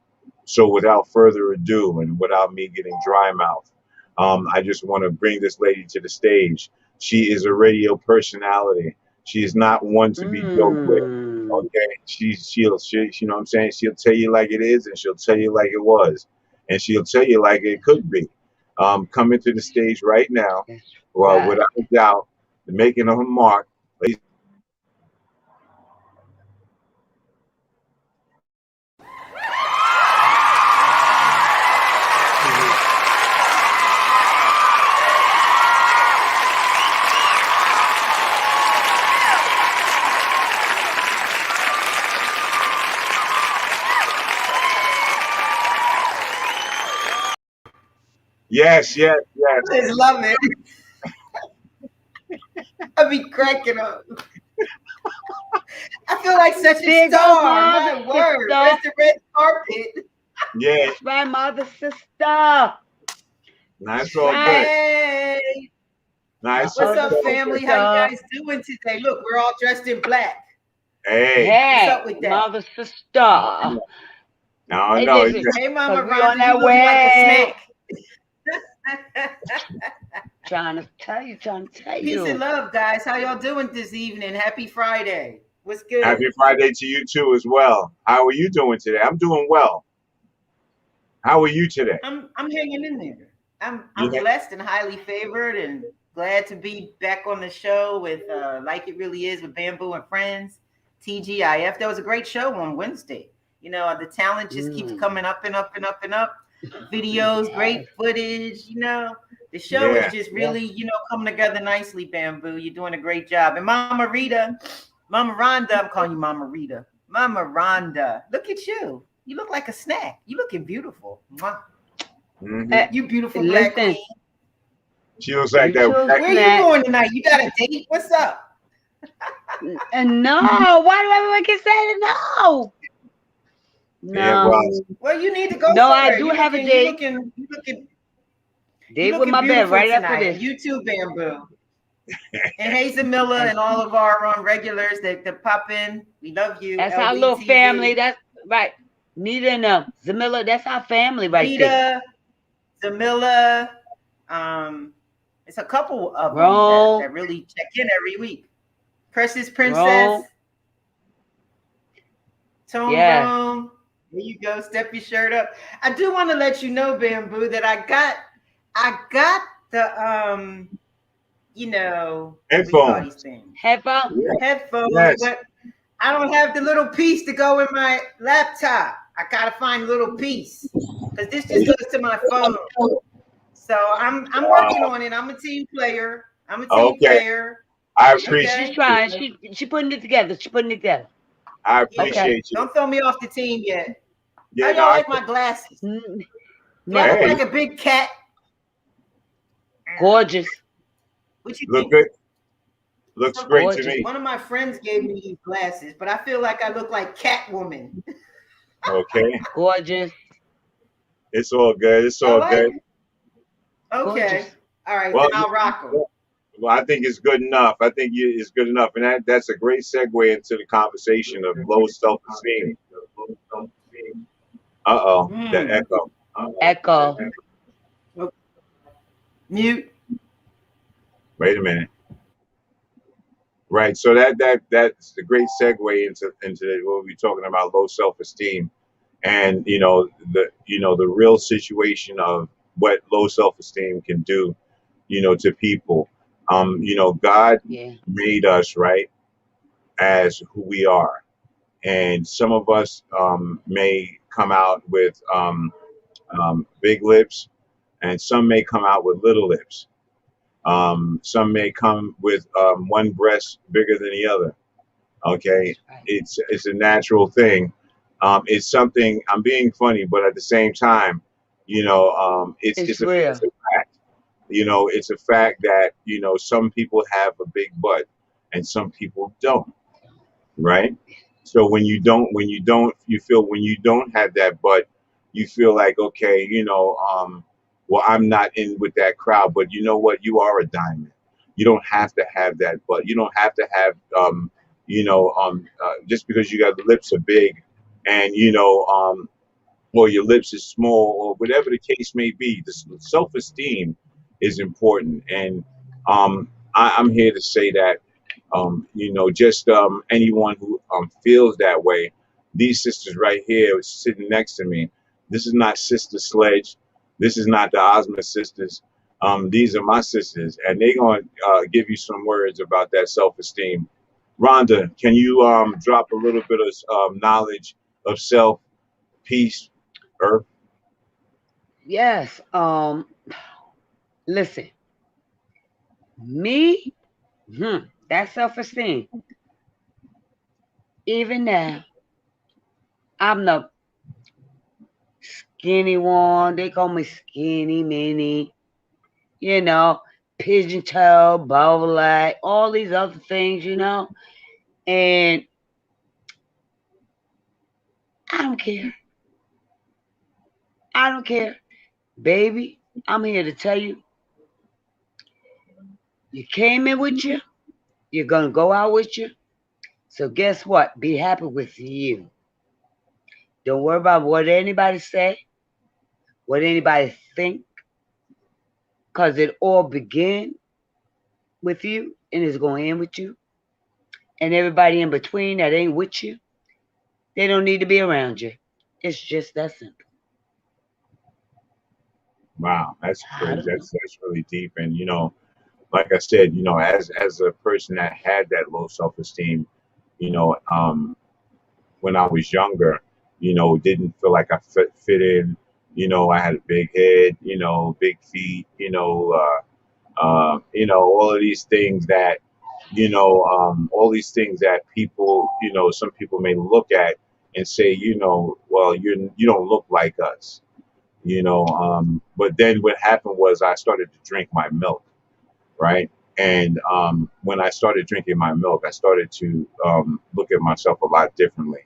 [SPEAKER 1] So without further ado, and without me getting dry mouth, I just want to bring this lady to the stage. She is a radio personality. She is not one to be joked with.
[SPEAKER 3] Mm.
[SPEAKER 1] Okay, she you know what I'm saying. She'll tell you like it is, and she'll tell you like it was, and she'll tell you like it could be. Coming to the stage right now,
[SPEAKER 3] That's
[SPEAKER 1] well,
[SPEAKER 3] right.
[SPEAKER 1] without a doubt, the making of a mark.
[SPEAKER 3] Mhm.
[SPEAKER 1] Yes, yes, yes.
[SPEAKER 4] I just love it. I be cracking up. I feel like such a
[SPEAKER 3] There goes
[SPEAKER 4] star.
[SPEAKER 3] my other
[SPEAKER 4] My word.
[SPEAKER 3] sister.
[SPEAKER 4] Where's the red carpet?
[SPEAKER 1] Yeah,
[SPEAKER 3] That's right, my other sister.
[SPEAKER 1] that's
[SPEAKER 3] That's
[SPEAKER 1] all good.
[SPEAKER 3] right.
[SPEAKER 4] Hey.
[SPEAKER 3] My
[SPEAKER 1] Nice.
[SPEAKER 4] What's
[SPEAKER 3] other
[SPEAKER 4] up, family? How you
[SPEAKER 3] sister.
[SPEAKER 4] guys doing today? Look, we're all dressed in black.
[SPEAKER 1] Hey.
[SPEAKER 4] What's
[SPEAKER 3] Hey,
[SPEAKER 4] up with
[SPEAKER 3] my
[SPEAKER 4] that?
[SPEAKER 3] other sister.
[SPEAKER 1] No,
[SPEAKER 3] Hey,
[SPEAKER 1] no.
[SPEAKER 3] listen,
[SPEAKER 4] Hey,
[SPEAKER 3] because
[SPEAKER 4] Mama
[SPEAKER 3] we on
[SPEAKER 4] Rhonda, you
[SPEAKER 3] that
[SPEAKER 4] looking like a
[SPEAKER 3] way.
[SPEAKER 4] snack.
[SPEAKER 3] Trying to tell
[SPEAKER 4] Peace and
[SPEAKER 3] you.
[SPEAKER 4] love, guys. How y'all doing this evening? Happy Friday. What's good?
[SPEAKER 1] Happy Friday to you too as well. How are you doing today? I'm doing well. How are you today?
[SPEAKER 4] I'm hanging in there.
[SPEAKER 1] You
[SPEAKER 4] I'm blessed and highly favored and glad to be back on the show with Like It Really Is with Bamboo and Friends, TGIF. That was a great show on Wednesday. You know, the talent just keeps coming up and up and up and up. Videos, great
[SPEAKER 3] Yes.
[SPEAKER 4] footage, you know. The show is
[SPEAKER 1] yeah.
[SPEAKER 4] just
[SPEAKER 3] Yes.
[SPEAKER 4] really, coming together nicely, Bamboo. You're doing a great job. And Mama Rita, Mama Rhonda, I'm calling you Mama Rita. Mama Rhonda, look at you. You look like a snack. You looking beautiful. Mwah.
[SPEAKER 1] hmm
[SPEAKER 3] Uh,
[SPEAKER 4] You beautiful black
[SPEAKER 3] listen,
[SPEAKER 4] queen.
[SPEAKER 1] She looks like
[SPEAKER 3] you
[SPEAKER 1] that.
[SPEAKER 3] too,
[SPEAKER 4] Where are you
[SPEAKER 3] snack.
[SPEAKER 4] going tonight? You got a date? What's up?
[SPEAKER 3] And no, why do everyone keep saying no?
[SPEAKER 1] Yeah, well,
[SPEAKER 3] No.
[SPEAKER 4] Well, you need to go
[SPEAKER 3] No, I
[SPEAKER 4] somewhere.
[SPEAKER 3] do have a date.
[SPEAKER 4] You
[SPEAKER 3] Date with
[SPEAKER 4] looking
[SPEAKER 3] my bed
[SPEAKER 4] beautiful
[SPEAKER 3] right after
[SPEAKER 4] tonight.
[SPEAKER 3] this.
[SPEAKER 4] And you too, Bamboo. And Hazel Miller and all of our regulars that pop in. We love you.
[SPEAKER 3] That's our little family.
[SPEAKER 4] LDTV.
[SPEAKER 3] That's right. Nita and Zamilla, that's our family right there.
[SPEAKER 4] Nita, Zamilla. It's a couple of them
[SPEAKER 3] Rome,
[SPEAKER 4] that really check in every week. Precious Princess,
[SPEAKER 3] Rome.
[SPEAKER 4] Tone
[SPEAKER 3] Yes.
[SPEAKER 4] Rome. There you go. Step your shirt up. I do want to let you know, Bamboo, that I got the what do you call
[SPEAKER 1] headphones.
[SPEAKER 4] these things?
[SPEAKER 3] Headphone.
[SPEAKER 1] Yeah.
[SPEAKER 4] Headphones,
[SPEAKER 1] Yes.
[SPEAKER 4] but I don't have the little piece to go in my laptop. I gotta find a little piece because this just goes to my phone. So I'm working on it. I'm a team player.
[SPEAKER 1] Okay. I appreciate
[SPEAKER 3] She's
[SPEAKER 4] Okay.
[SPEAKER 3] trying.
[SPEAKER 1] you.
[SPEAKER 3] She putting it together.
[SPEAKER 1] I
[SPEAKER 4] Yeah.
[SPEAKER 3] Okay.
[SPEAKER 1] appreciate you.
[SPEAKER 4] Don't throw me off the team yet. How
[SPEAKER 1] Yeah, no,
[SPEAKER 4] y'all like my glasses?
[SPEAKER 3] Mm,
[SPEAKER 4] Do I look
[SPEAKER 1] hey,
[SPEAKER 3] Now,
[SPEAKER 4] like a big cat?
[SPEAKER 3] gorgeous.
[SPEAKER 4] What you
[SPEAKER 1] look
[SPEAKER 4] think?
[SPEAKER 1] good. Looks
[SPEAKER 4] So,
[SPEAKER 1] great to
[SPEAKER 3] Gorgeous.
[SPEAKER 1] me.
[SPEAKER 4] one of my friends gave me these glasses, but I feel like I look like Catwoman.
[SPEAKER 1] Okay.
[SPEAKER 3] Gorgeous.
[SPEAKER 1] It's all good. It's
[SPEAKER 4] Y'all
[SPEAKER 1] all
[SPEAKER 4] like
[SPEAKER 1] good.
[SPEAKER 4] it? Okay.
[SPEAKER 3] Gorgeous.
[SPEAKER 4] All right,
[SPEAKER 1] Well,
[SPEAKER 4] then I'll rock them.
[SPEAKER 1] well, I think it's good enough. I think it's good enough, and that's a great segue into the conversation of low self-esteem. The echo.
[SPEAKER 3] Echo.
[SPEAKER 4] Mute.
[SPEAKER 1] Wait a minute. Right. So that's the great segue into what we're talking about, low self-esteem, and the real situation of what low self-esteem can do, to people. God
[SPEAKER 3] Yeah.
[SPEAKER 1] made us right as who we are, and some of us may come out with big lips, and some may come out with little lips. Some may come with one breast bigger than the other. Okay,
[SPEAKER 3] That's right.
[SPEAKER 1] it's a natural thing. It's something I'm being funny, but at the same time, it's
[SPEAKER 3] It's
[SPEAKER 1] it's
[SPEAKER 3] real.
[SPEAKER 1] a fact. It's a fact that some people have a big butt and some people don't. Right? So you feel when you don't have that butt, you feel like, okay, well, I'm not in with that crowd, but you know what? You are a diamond. You don't have to have that butt. You don't have to have, just because you got the lips are big and, or your lips is small or whatever the case may be. The self-esteem is important. And I'm here to say that just anyone who feels that way. These sisters right here sitting next to me. This is not Sister Sledge. This is not the Ozma sisters. These are my sisters, and they're going to give you some words about that self-esteem. Rhonda, can you drop a little bit of knowledge of self, peace, earth?
[SPEAKER 3] Yes. Listen. Me. That self-esteem. Even now, I'm the skinny one. They call me skinny mini. Pigeon toe, bubble light, all these other things. And I don't care. Baby. I'm here to tell you, You came in with you. You're going to go out with you. So guess what? Be happy with you. Don't worry about what anybody say, what anybody think, because it all began with you and it's going to end with you. And everybody in between that ain't with you, they don't need to be around you. It's just that simple.
[SPEAKER 1] Wow, that's
[SPEAKER 3] I
[SPEAKER 1] crazy.
[SPEAKER 3] don't know.
[SPEAKER 1] That's really deep. And like I said, as a person that had that low self esteem, you know, when I was younger, didn't feel like I fit in. I had a big head, big feet, all of these things that, all these things that people, some people may look at and say, well, you don't look like us, but then what happened was I started to drink my milk, right? And when I started drinking my milk, I started to look at myself a lot differently.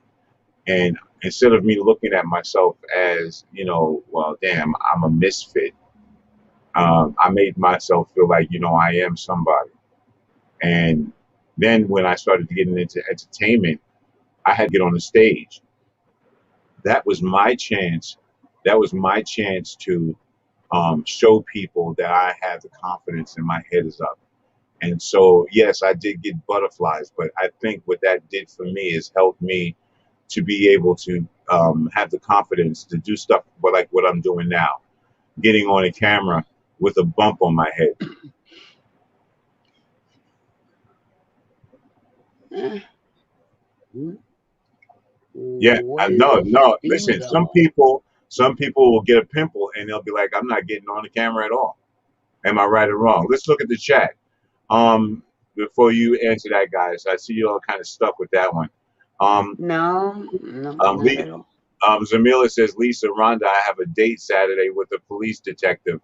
[SPEAKER 1] And instead of me looking at myself as, well, damn, I'm a misfit, I made myself feel like, I am somebody. And then when I started getting into entertainment, I had to get on the stage. That was my chance. That was my chance to show people that I have the confidence and my head is up. And so, yes, I did get butterflies, but I think what that did for me is helped me to be able to have the confidence to do stuff like what I'm doing now, getting on a camera with a bump on my head. Yeah, I know.
[SPEAKER 3] Well,
[SPEAKER 1] No,
[SPEAKER 3] things
[SPEAKER 1] listen, some
[SPEAKER 3] are.
[SPEAKER 1] people, some people will get a pimple and they'll be like, I'm not getting on the camera at all. Am I right or wrong? Let's look at the chat. Before you answer that, guys, I see you all kind of stuck with that one.
[SPEAKER 3] No, no,
[SPEAKER 1] Um,
[SPEAKER 3] not
[SPEAKER 1] Lee,
[SPEAKER 3] at all.
[SPEAKER 1] Zamila says, Lisa, Rhonda, I have a date Saturday with a police detective.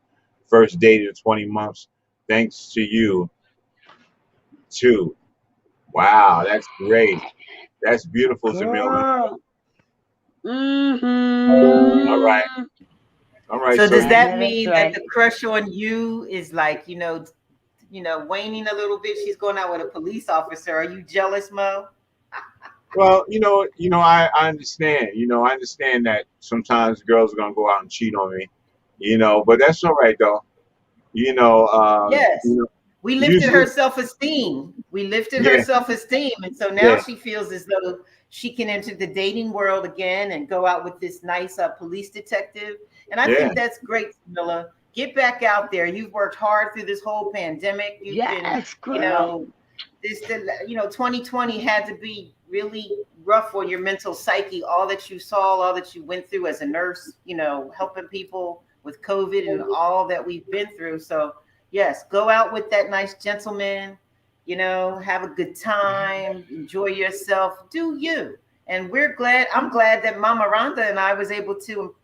[SPEAKER 1] First date in 20 months. Thanks to you, too. Wow, that's great. That's beautiful, Zamila.
[SPEAKER 3] Girl.
[SPEAKER 1] All right.
[SPEAKER 3] Mm-hmm.
[SPEAKER 1] All right.
[SPEAKER 4] So
[SPEAKER 1] So
[SPEAKER 4] does
[SPEAKER 3] I
[SPEAKER 1] you,
[SPEAKER 3] know
[SPEAKER 4] that
[SPEAKER 3] that's
[SPEAKER 4] mean that
[SPEAKER 3] right.
[SPEAKER 4] the crush on you is like, waning a little bit? She's going out with a police officer. Are you jealous, Mo?
[SPEAKER 1] well, I understand. I understand that sometimes girls are going to go out and cheat on me, but that's all right, though. You know, um, you
[SPEAKER 4] Yes.
[SPEAKER 1] know,
[SPEAKER 4] We lifted
[SPEAKER 1] usually,
[SPEAKER 4] her self-esteem. We lifted her
[SPEAKER 1] yeah,
[SPEAKER 4] self-esteem. And so now
[SPEAKER 1] yeah,
[SPEAKER 4] she feels as though she can enter the dating world again and go out with this nice police detective. And I
[SPEAKER 1] yeah,
[SPEAKER 4] think that's great, Camilla. Get back out there. You've worked hard through this whole pandemic. You've been,
[SPEAKER 3] Yes,
[SPEAKER 4] you
[SPEAKER 3] girl.
[SPEAKER 4] know, 2020 had to be really rough on your mental psyche. All that you saw, all that you went through as a nurse, helping people with COVID and all that we've been through. So yes, go out with that nice gentleman, have a good time, enjoy yourself, do you. And I'm glad that Mama Rhonda and I was able to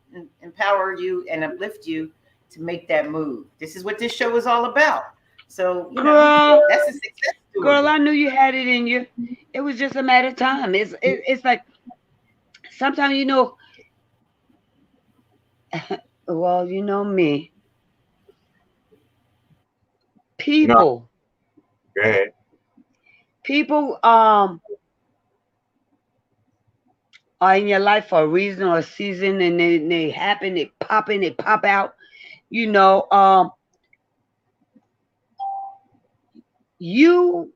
[SPEAKER 4] empower you and uplift you to make that move. This is what this show is all about. So,
[SPEAKER 3] Girl,
[SPEAKER 4] that's a success
[SPEAKER 3] girl,
[SPEAKER 4] story.
[SPEAKER 3] I knew you had it in you. It was just a matter of time. It's like sometimes well, you know me.
[SPEAKER 1] no,
[SPEAKER 3] People,
[SPEAKER 1] go ahead.
[SPEAKER 3] people are in your life for a reason or a season and they happen, they pop out. You know, you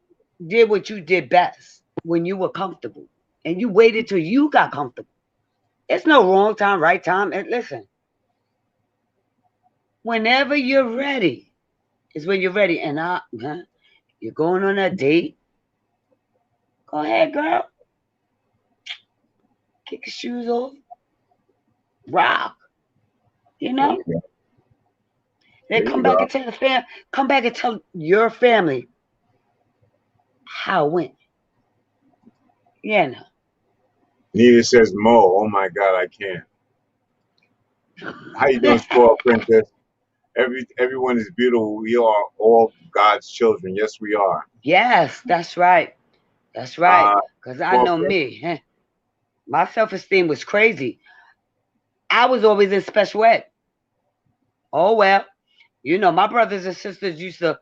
[SPEAKER 3] did what you did best when you were comfortable. And you waited till you got comfortable. It's no wrong time, right time. And listen, whenever you're ready is when you're ready. And you're going on a date. Go ahead, girl. Kick your shoes off. Rock. You
[SPEAKER 1] There
[SPEAKER 3] know?
[SPEAKER 1] you go.
[SPEAKER 3] Then
[SPEAKER 1] There you go.
[SPEAKER 3] come back and tell your family how it went. Yeah, no.
[SPEAKER 1] Nita says, Mo, oh my God, I can't. How you doing, spoiled princess? Everyone is beautiful. We are all God's children. Yes, we are.
[SPEAKER 3] Yes, that's right. That's right.
[SPEAKER 1] Uh,
[SPEAKER 3] Because I
[SPEAKER 1] spoiled
[SPEAKER 3] know
[SPEAKER 1] princess.
[SPEAKER 3] me. My self-esteem was crazy. I was always in special ed. Oh, well. My brothers and sisters used to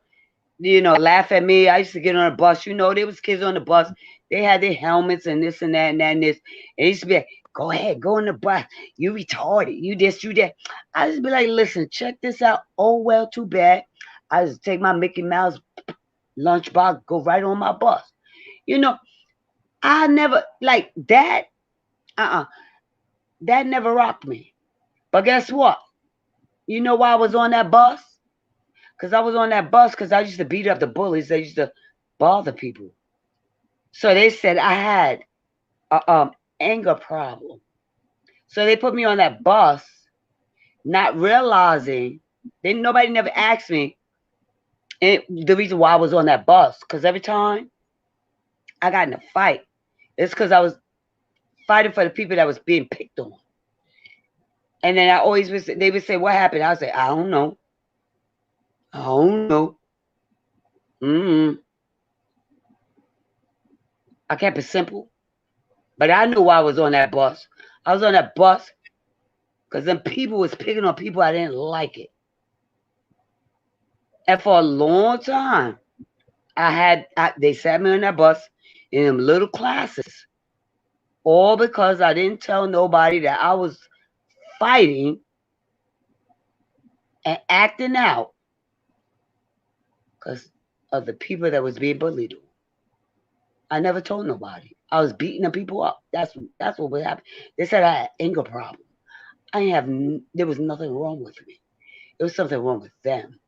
[SPEAKER 3] laugh at me. I used to get on a bus. There was kids on the bus. They had their helmets and this and that and that and this. And it used to be like, go ahead, go on the bus. You retarded. You this, you that. I just be like, listen, check this out. Oh, well, too bad. I just take my Mickey Mouse lunchbox, go right on my bus. You know, I never, like, that, that never rocked me. But guess what? You know why I was on that bus? Because I was on that bus because I used to beat up the bullies. They used to bother people. So they said I had a anger problem. So they put me on that bus, not realizing, nobody never asked me the reason why I was on that bus. Because every time I got in a fight, it's because I was fighting for the people that was being picked on. And then they would say, what happened? I would say, I don't know. I don't know. I kept it simple. But I knew why I was on that bus. I was on that bus because them people was picking on people I didn't like it. And for a long time, they sat me on that bus in them little classes. All because I didn't tell nobody that I was fighting and acting out because of the people that was being bullied. I never told nobody. I was beating the people up. That's what would happen. They said I had anger problem. There was nothing wrong with me. It was something wrong with them.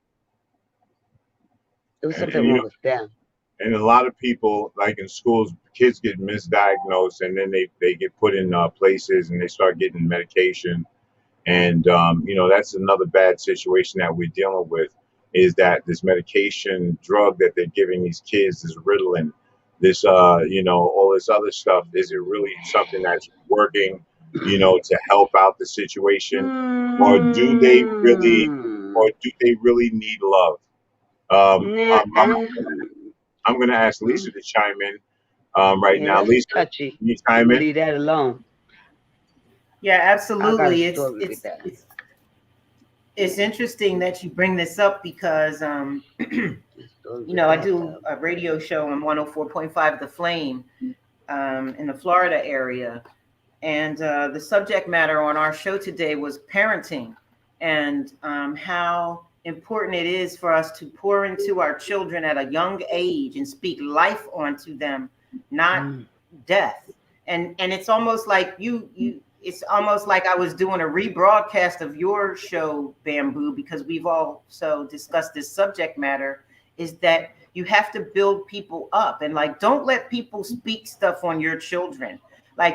[SPEAKER 3] It was something wrong with them.
[SPEAKER 1] And a lot of people, like in schools, kids get misdiagnosed and then they get put in places and they start getting medication. And, that's another bad situation that we're dealing with, is that this medication drug that they're giving these kids is Ritalin. This, all this other stuff, is it really something that's working, to help out the situation? Or do they really need love? I'm going to ask Lisa to chime in now. Lisa,
[SPEAKER 3] touchy.
[SPEAKER 1] can you chime in?
[SPEAKER 3] Leave that alone.
[SPEAKER 4] Yeah, absolutely. It's interesting that you bring this up because, I do a radio show on 104.5 The Flame in the Florida area. And the subject matter on our show today was parenting and how important it is for us to pour into our children at a young age and speak life onto them, not death. And it's almost like it's almost like I was doing a rebroadcast of your show, Bamboo, because we've also discussed this subject matter, is that you have to build people up and don't let people speak stuff on your children.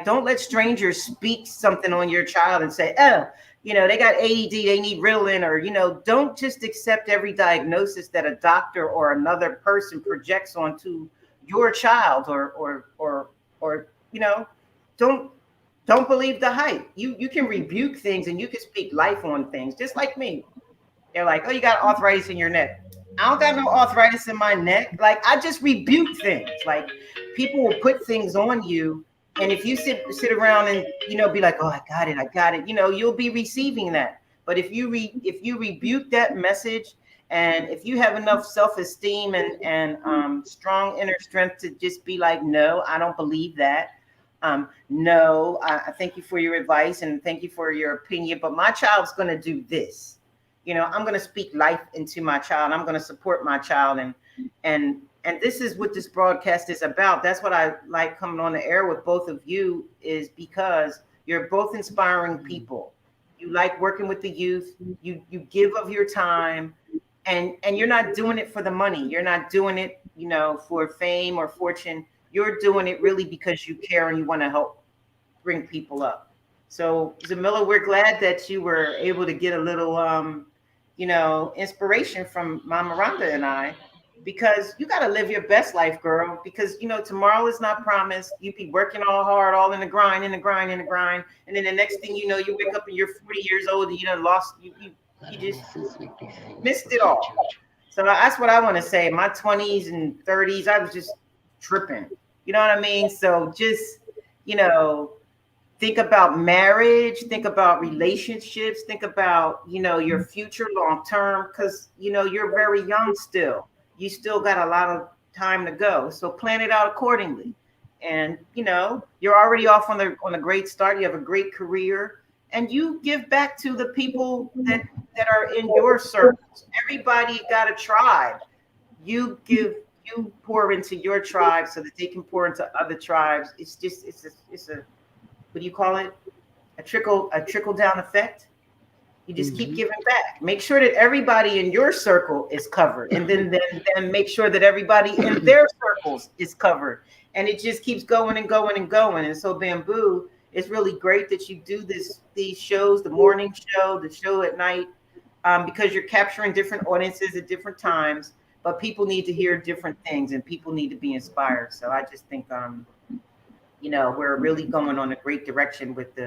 [SPEAKER 4] Don't let strangers speak something on your child and say, oh, they got ADD, they need Ritalin, or, don't just accept every diagnosis that a doctor or another person projects onto your child or don't believe the hype. You can rebuke things and you can speak life on things, just like me. They're like, oh, you got arthritis in your neck. I don't got no arthritis in my neck. I just rebuke things. People will put things on you. And if you sit around and, be like, oh, I got it, you'll be receiving that. But if you rebuke that message, and if you have enough self-esteem and strong inner strength to just be like, no, I don't believe that. No, I thank you for your advice and thank you for your opinion, but my child's going to do this. I'm going to speak life into my child. I'm going to support my child. And this is what this broadcast is about. That's what I like coming on the air with both of you, is because you're both inspiring people. You like working with the youth. You give of your time, and you're not doing it for the money. You're not doing it, for fame or fortune. You're doing it really because you care and you want to help bring people up. So, Zamilla, we're glad that you were able to get a little, inspiration from Mama Rhonda and I, because you got to live your best life, girl, because, tomorrow is not promised. You be working all hard, all in the grind. And then the next thing you know, you wake up and you're 40 years old and you done lost, you just missed it all. So that's what I want to say. My 20s and 30s, I was just tripping. You know what I mean? So just, think about marriage, think about relationships, think about, your future long term, because, you're very young still. you still got a lot of time to go. So plan it out accordingly. And you're already off on a great start. You have a great career, and you give back to the people that are in your circles. Everybody got a tribe. You pour into your tribe so that they can pour into other tribes. It's a what do you call it? A trickle down effect. You just keep giving back. Make sure that everybody in your circle is covered, and then make sure that everybody in their circles is covered. And it just keeps going and going and going. And so Bamboo, it's really great that you do these shows, the morning show, the show at night, because you're capturing different audiences at different times. But people need to hear different things, and people need to be inspired. So I just think, we're really going on a great direction with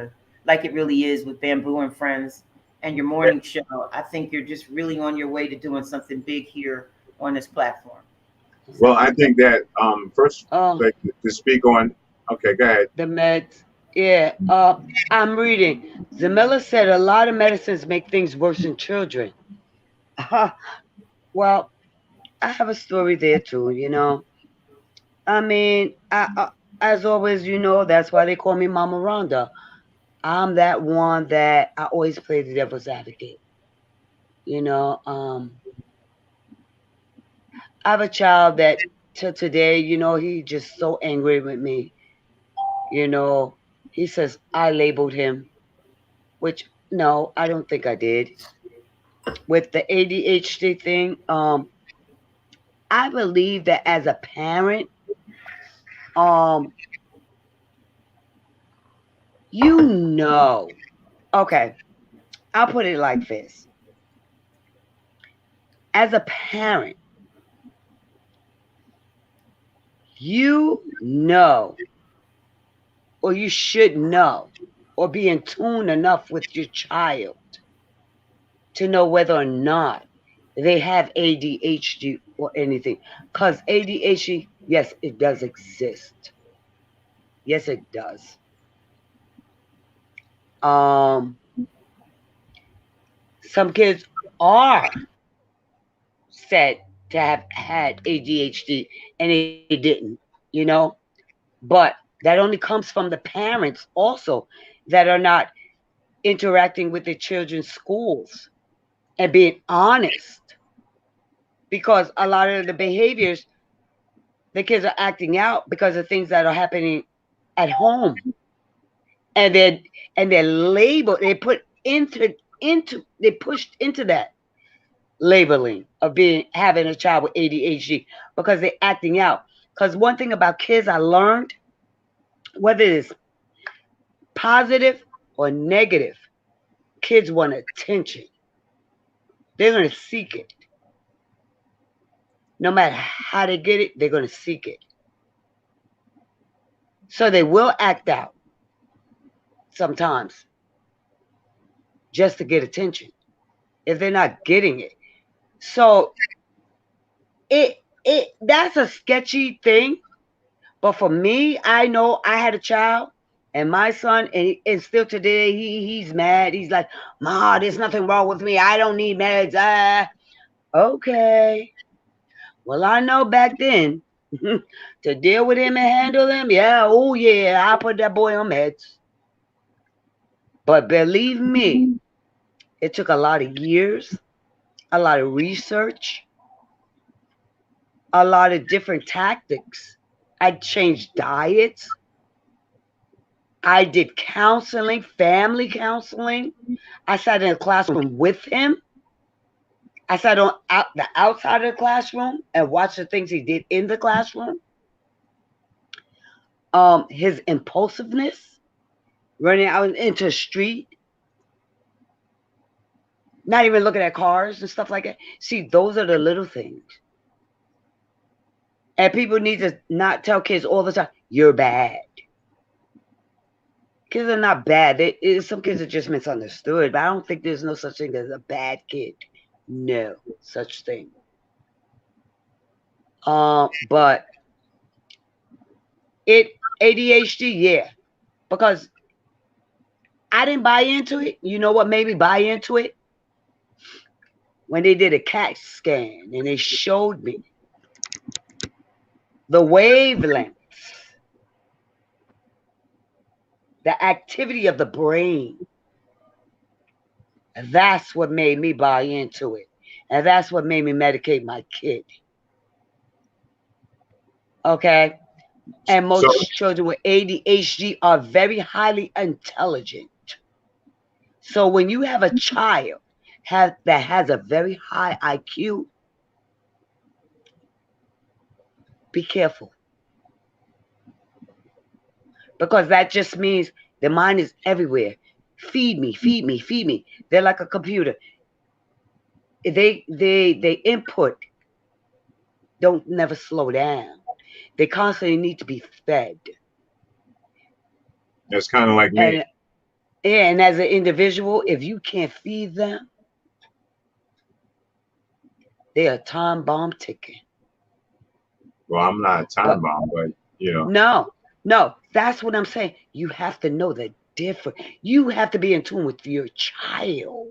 [SPEAKER 4] Like It Really Is with Bamboo and Friends and your morning show. I think you're just really on your way to doing something big here on this platform.
[SPEAKER 1] Well, I think that first, like, to speak on. Okay, go ahead.
[SPEAKER 3] The meds. Yeah. I'm reading. Zamilla said a lot of medicines make things worse in children. Well, I have a story there too. I mean, as always, that's why they call me Mama Rhonda. I'm that one that I always play the devil's advocate. I have a child that till today, he just so angry with me. He says I labeled him, which no, I don't think I did. With the ADHD thing, I believe that as a parent, okay, I'll put it like this. As a parent, or you should know, or be in tune enough with your child to know whether or not they have ADHD or anything. Because ADHD, yes, it does exist. Yes, it does. Some kids are said to have had ADHD and they didn't, but that only comes from the parents also that are not interacting with their children's schools and being honest, because a lot of the behaviors the kids are acting out because of things that are happening at home, and they're labeled, they pushed into that labeling of having a child with ADHD because they're acting out. Because one thing about kids I learned, whether it's positive or negative, kids want attention. They're going to seek it. No matter how they get it, they're going to seek it. So they will act out sometimes just to get attention if they're not getting it. So that's a sketchy thing. But for me, I know I had a child, and my son, and still today, he's mad. He's like, Ma, there's nothing wrong with me. I don't need meds. Okay. Well, I know back then, to deal with him and handle him, I put that boy on meds. But believe me, it took a lot of years, a lot of research, a lot of different tactics. I changed diets. I did counseling, family counseling. I sat in a classroom with him. I sat on the outside of the classroom and watched the things he did in the classroom. His impulsiveness, running out into the street, not even looking at cars and stuff like that. See, those are the little things. And people need to not tell kids all the time, you're bad. Kids are not bad. Some kids are just misunderstood, but I don't think there's no such thing as a bad kid. No such thing. But ADHD, yeah, because I didn't buy into it. You know what made me buy into it? When they did a CAT scan and they showed me the wavelength, the activity of the brain. That's what made me buy into it. And that's what made me medicate my kid. Okay? And
[SPEAKER 1] So
[SPEAKER 3] most children with ADHD are very highly intelligent. So when you have a child that has a very high IQ, be careful. Because that just means their mind is everywhere. Feed me, feed me, feed me. They're like a computer. They input don't never slow down. They constantly need to be fed.
[SPEAKER 1] that's kind of like me.
[SPEAKER 3] And as an individual, if you can't feed them, they are time bomb ticking.
[SPEAKER 1] Well, I'm not a time bomb, but you know.
[SPEAKER 3] No, that's what I'm saying. You have to know the difference. You have to be in tune with your child.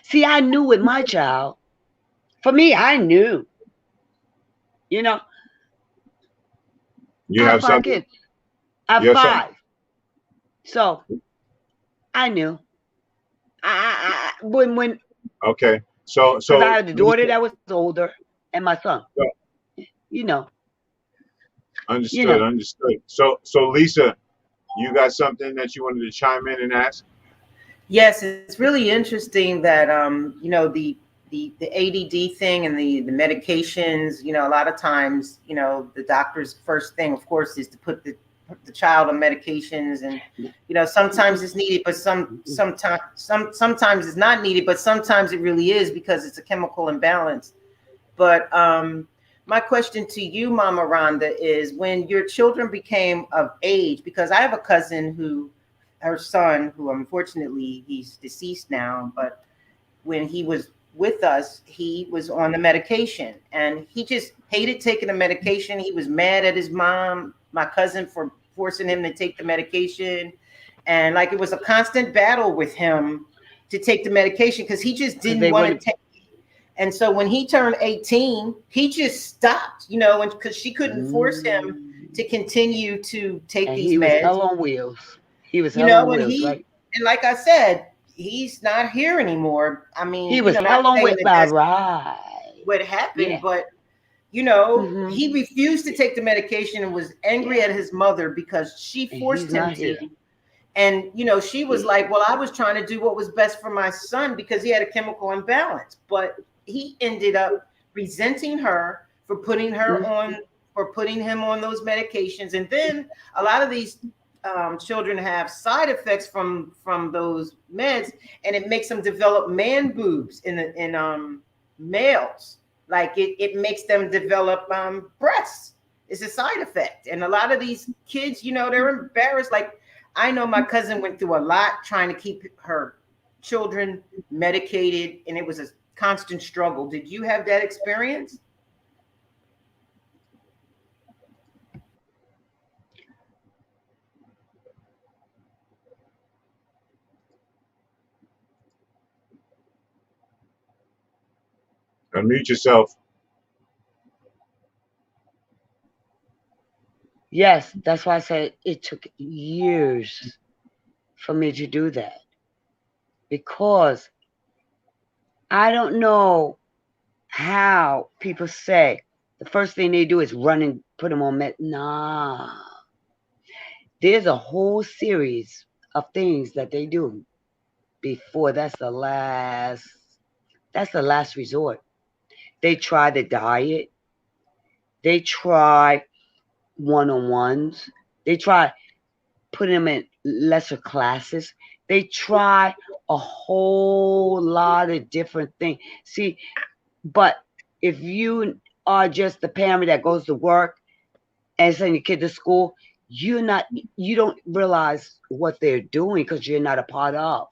[SPEAKER 3] See, I knew with my child. For me, I knew. You know,
[SPEAKER 1] You
[SPEAKER 3] I have
[SPEAKER 1] have
[SPEAKER 3] 5
[SPEAKER 1] something.
[SPEAKER 3] kids. I
[SPEAKER 1] You
[SPEAKER 3] have
[SPEAKER 1] have something.
[SPEAKER 3] 5. So I knew. When
[SPEAKER 1] Okay. So
[SPEAKER 3] because I had a daughter
[SPEAKER 1] Lisa,
[SPEAKER 3] that was older and my son. You know.
[SPEAKER 1] understood. So Lisa, you got something that you wanted to chime in and ask?
[SPEAKER 4] Yes, it's really interesting that the ADD thing and the medications. A lot of times, the doctor's first thing, of course, is to put the child on medications, and sometimes it's needed, but sometimes it's not needed, but sometimes it really is because it's a chemical imbalance. But my question to you, Mama Rhonda, is when your children became of age, because I have a cousin who, her son, who unfortunately he's deceased now, but when he was with us, he was on the medication and he just hated taking the medication. He was mad at his mom, my cousin, for forcing him to take the medication. And like it was a constant battle with him to take the medication because he just didn't want to take. And so when he turned 18, he just stopped, and because she couldn't force him to continue to take these
[SPEAKER 3] he
[SPEAKER 4] meds.
[SPEAKER 3] Was hell on wheels. He was hell on wheels, right?
[SPEAKER 4] And like I said, he's not here anymore. I mean,
[SPEAKER 3] he was hell on wheels, right?
[SPEAKER 4] What happened, but he refused to take the medication and was angry at his mother because she forced him to. And she was like, well, I was trying to do what was best for my son because he had a chemical imbalance, but he ended up resenting her for putting her on, for putting him on those medications. And then a lot of these children have side effects from those meds, and it makes them develop man boobs in males. Like it makes them develop breasts. It's a side effect. And a lot of these kids, they're embarrassed. Like I know my cousin went through a lot trying to keep her children medicated, and it was a constant struggle. Did you have that experience?
[SPEAKER 1] Unmute yourself.
[SPEAKER 3] Yes, that's why I said it took years for me to do that. Because I don't know how people say the first thing they do is run and put them on med. Nah. There's a whole series of things that they do before that's the last resort. They try the diet. They try one-on-ones. They try putting them in lesser classes. They try a whole lot of different things. See, but if you are just the parent that goes to work and send your kid to school, you don't realize what they're doing because you're not a part of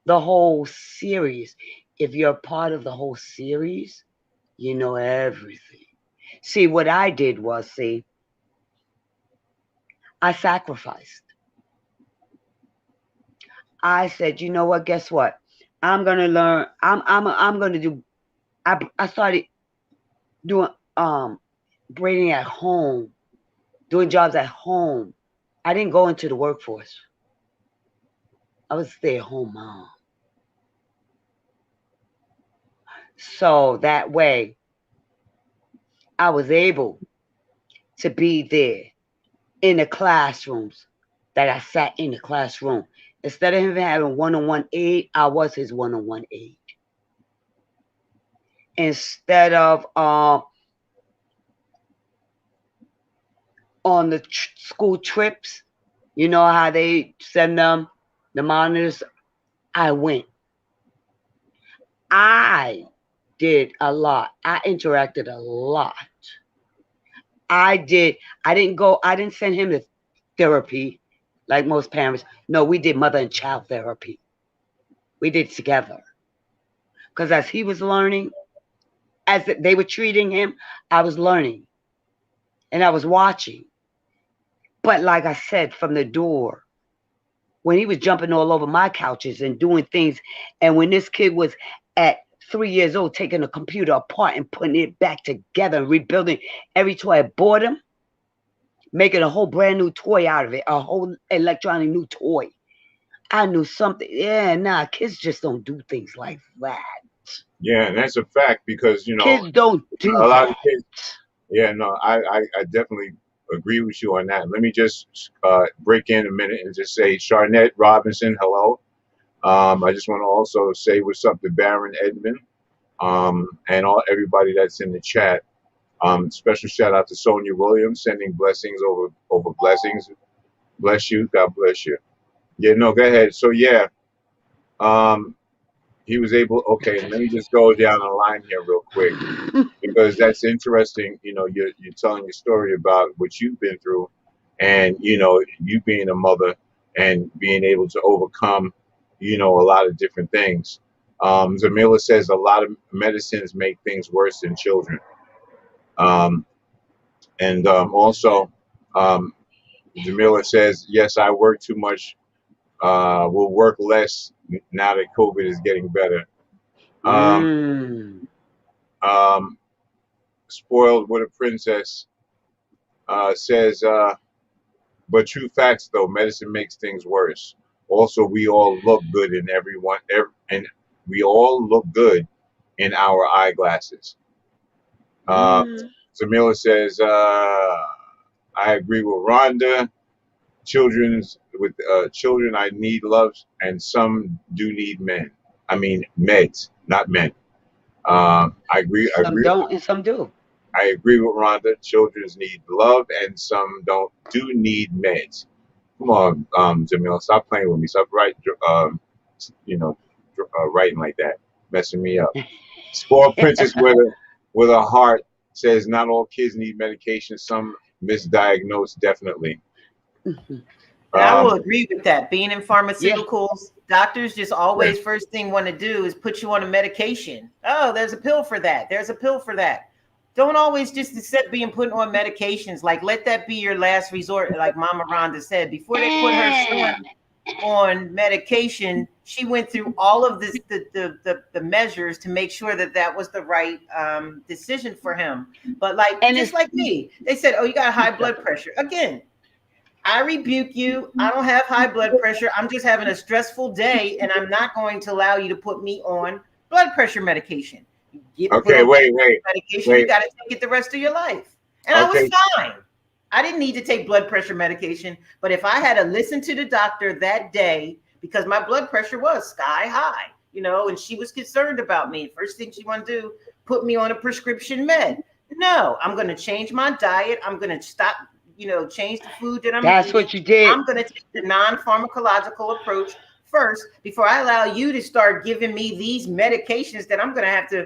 [SPEAKER 3] the whole series. If you're a part of the whole series, you know everything. See, what I did was, I sacrificed. I said, you know what? Guess what? I'm gonna learn. I'm gonna do. I started doing braiding at home, doing jobs at home. I didn't go into the workforce. I was a stay-at-home mom. So that way, I was able to be there in the classrooms that I sat in the classroom. Instead of him having one-on-one aid, I was his one-on-one aid. Instead of on the school trips, you know how they send them, the monitors, I went. I did a lot. I interacted a lot. I didn't send him to therapy like most parents. No, we did mother and child therapy. We did it together. Because as he was learning, as they were treating him, I was learning. And I was watching. But like I said, from the door, when he was jumping all over my couches and doing things, and when this kid was at 3 years old taking a computer apart and putting it back together and rebuilding every toy I bought him, making a whole brand new toy out of it, a whole electronic new toy. I knew something. Yeah, nah, kids just don't do things like that.
[SPEAKER 1] Yeah, and that's a fact because
[SPEAKER 3] Kids don't do
[SPEAKER 1] a lot of
[SPEAKER 3] that.
[SPEAKER 1] kids. Yeah, no, I definitely agree with you on that. Let me just break in a minute and just say, Charnette Robinson, hello. I just want to also say what's up to Baron Edmond, and everybody that's in the chat. Special shout out to Sonia Williams, sending blessings over blessings. Bless you, God bless you. Yeah, no, go ahead. So yeah, he was able. Okay, let me just go down the line here real quick because that's interesting. You're telling your story about what you've been through, and you being a mother and being able to overcome, a lot of different things. Zamila says a lot of medicines make things worse in children. And also, Jamila says, yes, I work too much. Will work less now that COVID is getting better. Um, Spoiled with a princess says, but true facts though, medicine makes things worse. Also, we all look good in and we all look good in our eyeglasses. Zamila says, I agree with Rhonda. Children, I need love, and some do need men. I mean, meds, not men. I agree.
[SPEAKER 3] Some don't, and some do.
[SPEAKER 1] I agree with Rhonda. Children need love, and some do need meds. Come on, Jamil, stop playing with me. Stop writing like that, messing me up. Spoiled princess with a heart says, not all kids need medication. Some misdiagnosed, definitely.
[SPEAKER 4] And I will agree with that. Being in pharmaceuticals, doctors just always first thing want to do is put you on a medication. Oh, there's a pill for that. There's a pill for that. Don't always just accept being put on medications. Like, let that be your last resort. Like Mama Rhonda said, before they put her son on medication, she went through all of this, the measures to make sure that was the right decision for him. But just like me, they said, oh, you got high blood pressure. Again, I rebuke you. I don't have high blood pressure. I'm just having a stressful day, and I'm not going to allow you to put me on blood pressure medication.
[SPEAKER 1] Okay, wait.
[SPEAKER 4] Medication, you got to take it the rest of your life. And I was fine. I didn't need to take blood pressure medication. But if I had to listen to the doctor that day, because my blood pressure was sky high, and she was concerned about me, first thing she wanted to do, put me on a prescription med. No, I'm going to change my diet. I'm going to stop. Change the food that I'm eating.
[SPEAKER 3] That's what you did.
[SPEAKER 4] I'm going to take the non-pharmacological approach first before I allow you to start giving me these medications that I'm going to have to,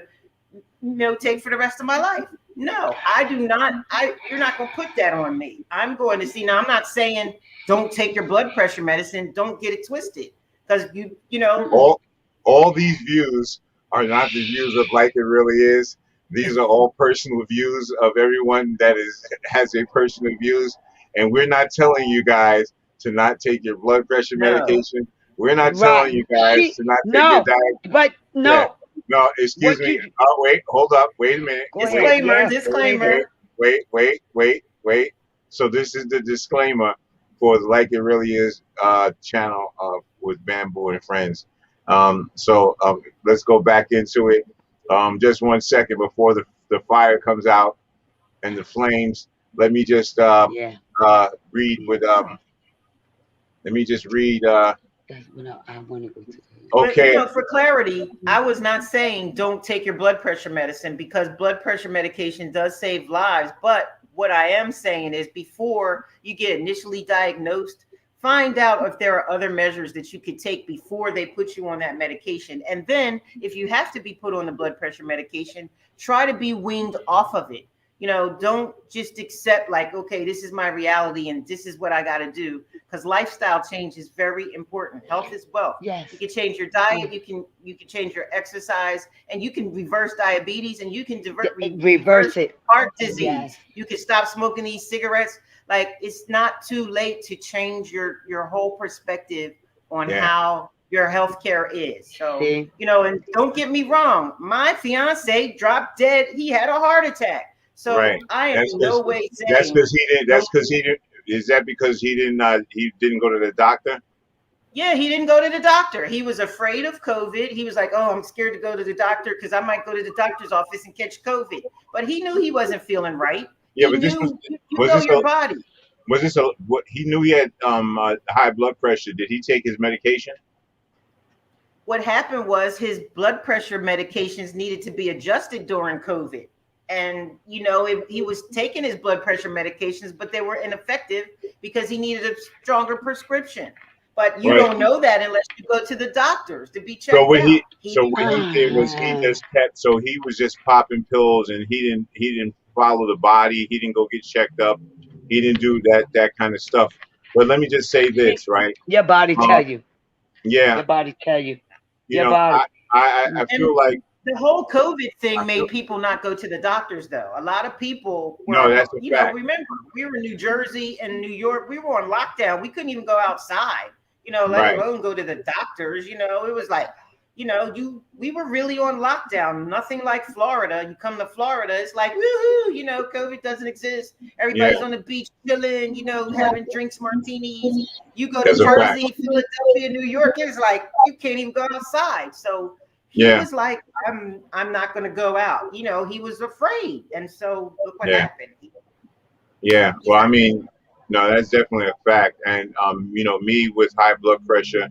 [SPEAKER 4] take for the rest of my life. No, I do not. You're not going to put that on me. I'm going to see. Now, I'm not saying don't take your blood pressure medicine. Don't get it twisted, because
[SPEAKER 1] all these views are not the views of Like It Really Is. These are all personal views of everyone that has a personal views, and we're not telling you guys to not take your blood pressure medication. We're not telling you guys to not take your diet.
[SPEAKER 3] But no.
[SPEAKER 1] Yeah. No, excuse me. Oh, wait, hold up. Wait a minute.
[SPEAKER 4] Disclaimer.
[SPEAKER 1] wait. So this is the disclaimer for the Like It Really Is channel with Bamboo and Friends. Let's go back into it. Just 1 second before the fire comes out and the flames. Let me just
[SPEAKER 3] Yeah.
[SPEAKER 1] read
[SPEAKER 3] Yeah.
[SPEAKER 1] with let me just read
[SPEAKER 3] That's when I want to go to.
[SPEAKER 4] But
[SPEAKER 1] okay.
[SPEAKER 4] for clarity, I was not saying don't take your blood pressure medicine, because blood pressure medication does save lives. But what I am saying is, before you get initially diagnosed, find out if there are other measures that you could take before they put you on that medication. And then if you have to be put on the blood pressure medication, try to be weaned off of it. Don't just accept like, okay, this is my reality and this is what I got to do, because lifestyle change is very important. Health is wealth.
[SPEAKER 3] Yes.
[SPEAKER 4] You can change your diet, you can change your exercise, and you can reverse diabetes, and you can
[SPEAKER 3] Reverse it.
[SPEAKER 4] heart disease.
[SPEAKER 3] Yes.
[SPEAKER 4] You can stop smoking these cigarettes. Like, it's not too late to change your whole perspective on how your health care is. So,
[SPEAKER 3] See?
[SPEAKER 4] And don't get me wrong, my fiance dropped dead. He had a heart attack. So
[SPEAKER 1] Right.
[SPEAKER 4] I am in no way saying
[SPEAKER 1] That's because he didn't. That's because he didn't. Is that because he didn't? He didn't go to the doctor?
[SPEAKER 4] Yeah, he didn't go to the doctor. He was afraid of COVID. He was like, "Oh, I'm scared to go to the doctor because I might go to the doctor's office and catch COVID." But he knew he wasn't feeling right.
[SPEAKER 1] Yeah,
[SPEAKER 4] he
[SPEAKER 1] but this
[SPEAKER 4] knew,
[SPEAKER 1] was
[SPEAKER 4] your body.
[SPEAKER 1] Was this what he knew he had high blood pressure? Did he take his medication?
[SPEAKER 4] What happened was his blood pressure medications needed to be adjusted during COVID. And, he was taking his blood pressure medications, but they were ineffective because he needed a stronger prescription. But you don't know that unless you go to the doctors to be checked out.
[SPEAKER 1] What he did was he just kept. So he was just popping pills, and he didn't follow the body. He didn't go get checked up. He didn't do that kind of stuff. But let me just say this, right?
[SPEAKER 3] Your body tell you.
[SPEAKER 1] Yeah.
[SPEAKER 3] Your body tell you.
[SPEAKER 1] Your
[SPEAKER 3] body.
[SPEAKER 1] I feel like
[SPEAKER 4] the whole COVID thing made people not go to the doctors, though. A lot of people were,
[SPEAKER 1] that's a fact.
[SPEAKER 4] Remember, we were in New Jersey and New York. We were on lockdown. We couldn't even go outside, let alone go to the doctors. It was like, we were really on lockdown. Nothing like Florida. You come to Florida, it's like, woohoo, COVID doesn't exist. Everybody's on the beach chilling, having drinks, martinis. You go to Jersey, Philadelphia, New York, it's like you can't even go outside. So he was like, I'm not going to go out. He was afraid. And so look what happened.
[SPEAKER 1] Yeah. Well, I mean, no, that's definitely a fact. And, me with high blood pressure,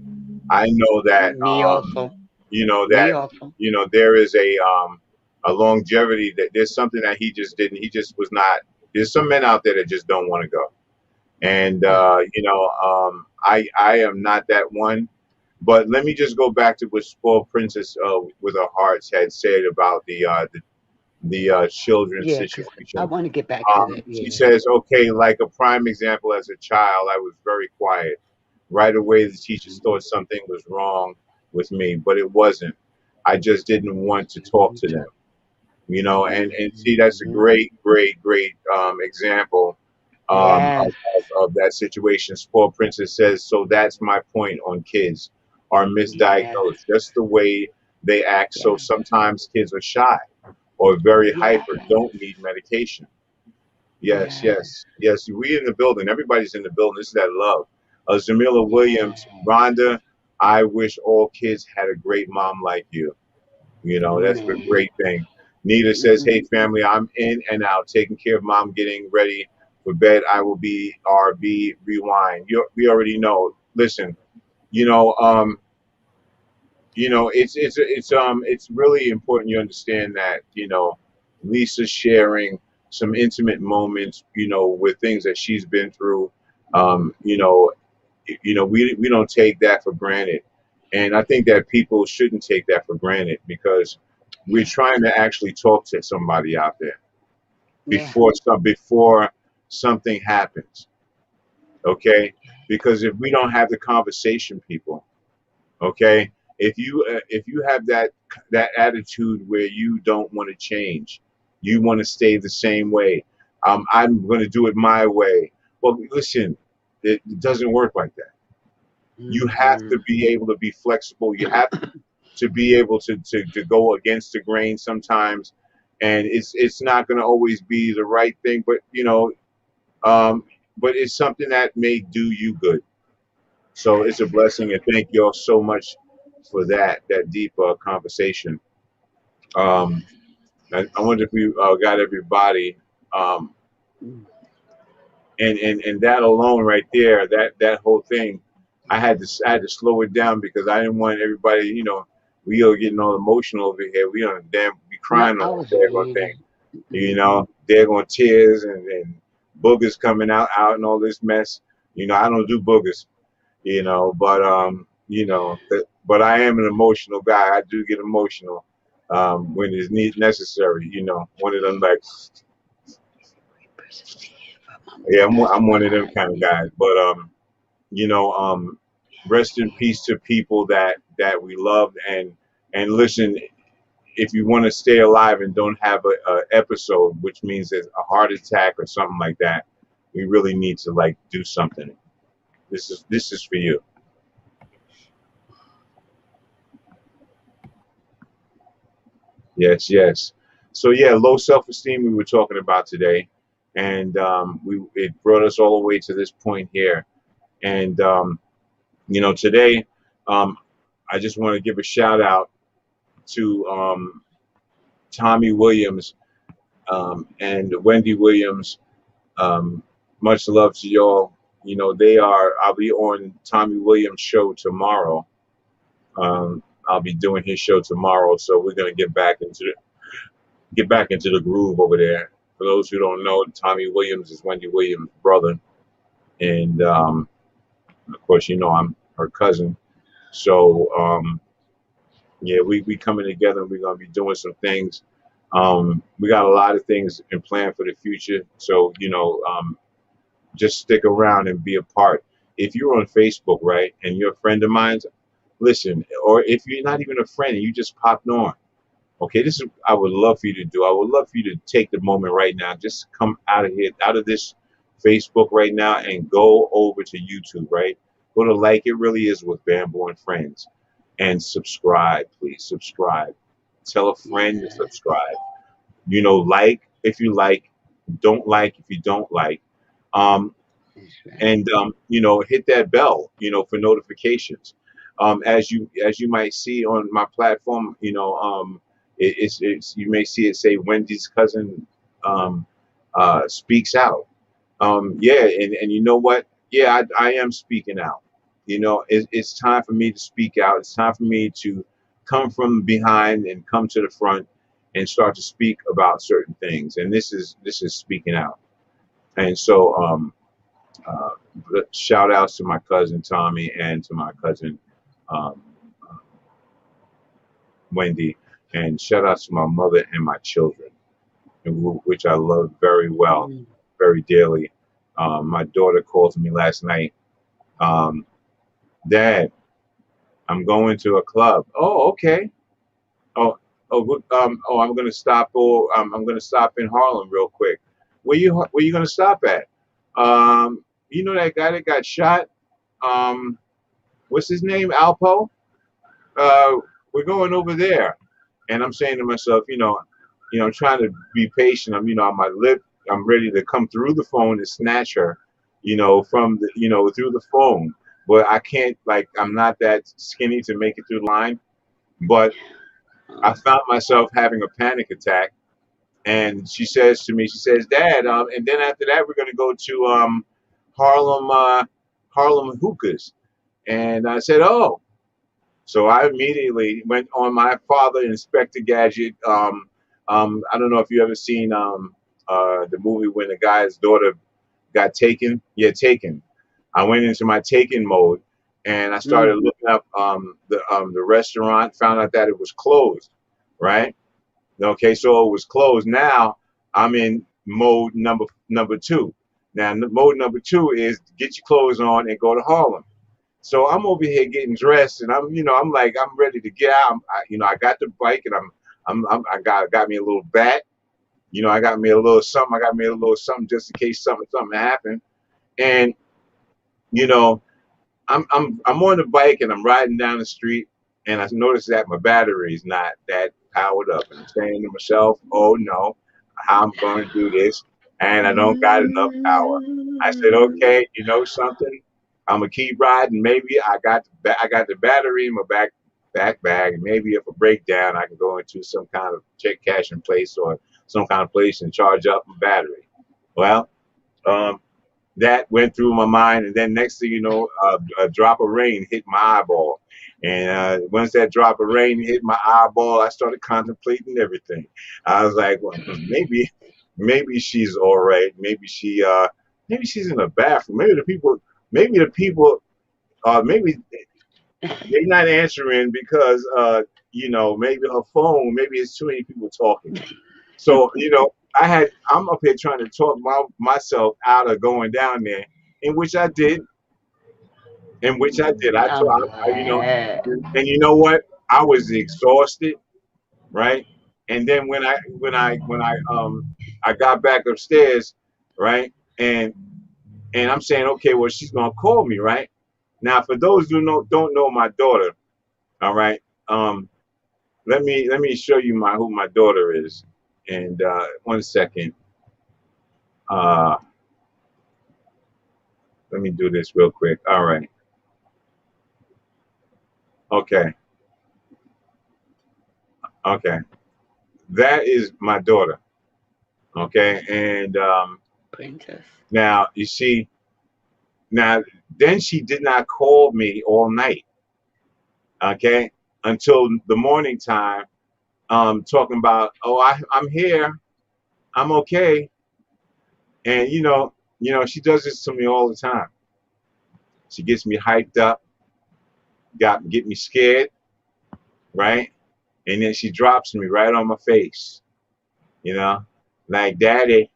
[SPEAKER 1] I know that,
[SPEAKER 3] Me also.
[SPEAKER 1] There is a longevity, that there's something that he just didn't, he just was not, there's some men out there that just don't want to go. And, I am not that one. But let me just go back to what Spoiled Princess with her hearts had said about the children's situation.
[SPEAKER 3] I want to get back to that.
[SPEAKER 1] She says, okay, like a prime example, as a child, I was very quiet. Right away, the teachers thought something was wrong with me, but it wasn't. I just didn't want to talk to them. And see, that's a great example of that situation. Spoiled Princess says, so that's my point on kids are misdiagnosed, just the way they act. So sometimes kids are shy or very hyper, don't need medication. Yes. We in the building. Everybody's in the building. This is that love. Zamila Williams, Rhonda, I wish all kids had a great mom like you. That's a great thing. Nita says, hey, family, I'm in and out, taking care of mom, getting ready for bed. I will be RB, rewind. We already know. Listen, it's really important you understand that, Lisa's sharing some intimate moments, with things that she's been through. We don't take that for granted. And I think that people shouldn't take that for granted, because we're trying to actually talk to somebody out there before something happens. Okay? Because if we don't have the conversation, people, okay, if you have that attitude where you don't want to change, you want to stay the same way, I'm going to do it my way. Well, listen, it doesn't work like that. You have to be able to be flexible. You have to be able to go against the grain sometimes, and it's not going to always be the right thing, but um, but it's something that may do you good. So it's a blessing, and thank you all so much for that deep conversation. Um, I wonder if we got everybody. Um,
[SPEAKER 3] Mm.
[SPEAKER 1] and that alone right there, that whole thing, I had to slow it down because I didn't want everybody, we are getting all emotional over here. We don't damn be
[SPEAKER 3] No,
[SPEAKER 1] crying
[SPEAKER 3] I
[SPEAKER 1] on
[SPEAKER 3] was
[SPEAKER 1] the daggone thing,
[SPEAKER 3] reading. Mm-mm.
[SPEAKER 1] daggone tears and boogers coming out and all this mess. I don't do boogers, but but I am an emotional guy. I do get emotional when it's necessary. One of them like, yeah, I'm one of them kind of guys. But you know, rest in peace to people that we loved, and listen. If you want to stay alive and don't have a episode, which means there's a heart attack or something like that, we really need to like do something. This is for you. Yes, yes. So yeah, low self-esteem we were talking about today, and we it brought us all the way to this point here. And today, um, I just want to give a shout out to Tommy Williams and Wendy Williams. Um, much love to y'all. They are. I'll be on Tommy Williams' show tomorrow. I'll be doing his show tomorrow, so we're gonna get back into the groove over there. For those who don't know, Tommy Williams is Wendy Williams' brother, and of course, I'm her cousin. So yeah, we coming together, and we're gonna be doing some things. We got a lot of things in plan for the future. So just stick around and be a part. If you're on Facebook, right, and you're a friend of mine, listen. Or if you're not even a friend and you just popped on, okay, this is I would love for you to do. I would love for you to take the moment right now. Just come out of here, out of this Facebook right now, and go over to YouTube, right? Go to Like It Really Is with Bamboo and Friends, and subscribe, please. Subscribe. Tell a friend to
[SPEAKER 3] Yeah,
[SPEAKER 1] subscribe. Like if you like, don't like if you don't like. Um,
[SPEAKER 3] that's right.
[SPEAKER 1] and hit that bell for notifications, as you might see on my platform. It's you may see it say Wendy's cousin speaks out. Yeah, and you know what, yeah, I am speaking out. It's time for me to speak out. It's time for me to come from behind and come to the front and start to speak about certain things, and this is speaking out. And so uh, shout outs to my cousin Tommy and to my cousin um, Wendy, and shout outs to my mother and my children, which I love very well,
[SPEAKER 3] Mm.
[SPEAKER 1] very dearly. My daughter called me last night. Um, Dad, I'm going to a club. Oh, okay. Oh, I'm gonna stop. I'm gonna stop in Harlem real quick. Where you gonna stop at? That guy that got shot. Um, what's his name? Alpo. uh, we're going over there. And I'm saying to myself, I'm trying to be patient. On my lip. I'm ready to come through the phone and snatch her, from through the phone. But I can't, like, I'm not that skinny to make it through the line. But I
[SPEAKER 3] Um,
[SPEAKER 1] found myself having a panic attack. And she says to me, she says, Dad, and then after that, we're going to go to Harlem, Harlem hookahs. And I said, oh. So I immediately went on my father Inspector Gadget. I don't know if you ever seen the movie when the guy's daughter got taken. Yeah, taken. I went into my taken mode, and I started
[SPEAKER 3] mm.
[SPEAKER 1] looking up the restaurant. Found out that it was closed. Right. Okay, so it was closed. Now I'm in mode number two. Now mode number two is get your clothes on and go to Harlem. So I'm over here getting dressed, and I'm like, I'm ready to get out. I got the bike, and I got me a little bat. I got me a little something. I got me a little something just in case something happened. And you know, I'm on the bike, and I'm riding down the street, and I noticed that my battery is not that. powered up, and I'm saying to myself, "Oh no, how I'm going to do this?" And I don't got enough power. I said, "Okay, you know something? I'm gonna keep riding. Maybe I got the battery in my back bag. And maybe if a breakdown, I can go into some kind of check cashing place or some kind of place and charge up my battery." Well, um, that went through my mind, and then next thing you know, a drop of rain hit my eyeball, and once that drop of rain hit my eyeball, I started contemplating everything. I was like, well, maybe she's all right. Maybe she's in the bathroom. Maybe the people, maybe they're not answering because, maybe her phone, maybe it's too many people talking. So, I'm up here trying to talk myself out of going down there, in which I did, in which I did.
[SPEAKER 3] I'm glad.
[SPEAKER 1] And you know what? I was exhausted, right? And then I got back upstairs, right? And I'm saying, okay, well, she's gonna call me, right? Now, for those who don't know my daughter, all right, let me show you who my daughter is. And 1 second. Uh, Let me do this real quick. All right. Okay. Okay. That is my daughter. Okay. And
[SPEAKER 3] Princess.
[SPEAKER 1] now you see, now then she did not call me all night. Okay. Until the morning time, talking about, oh, I'm here. I'm okay. And she does this to me all the time. She gets me hyped up, get me scared, right? And then she drops me right on my face, you know, like, Daddy,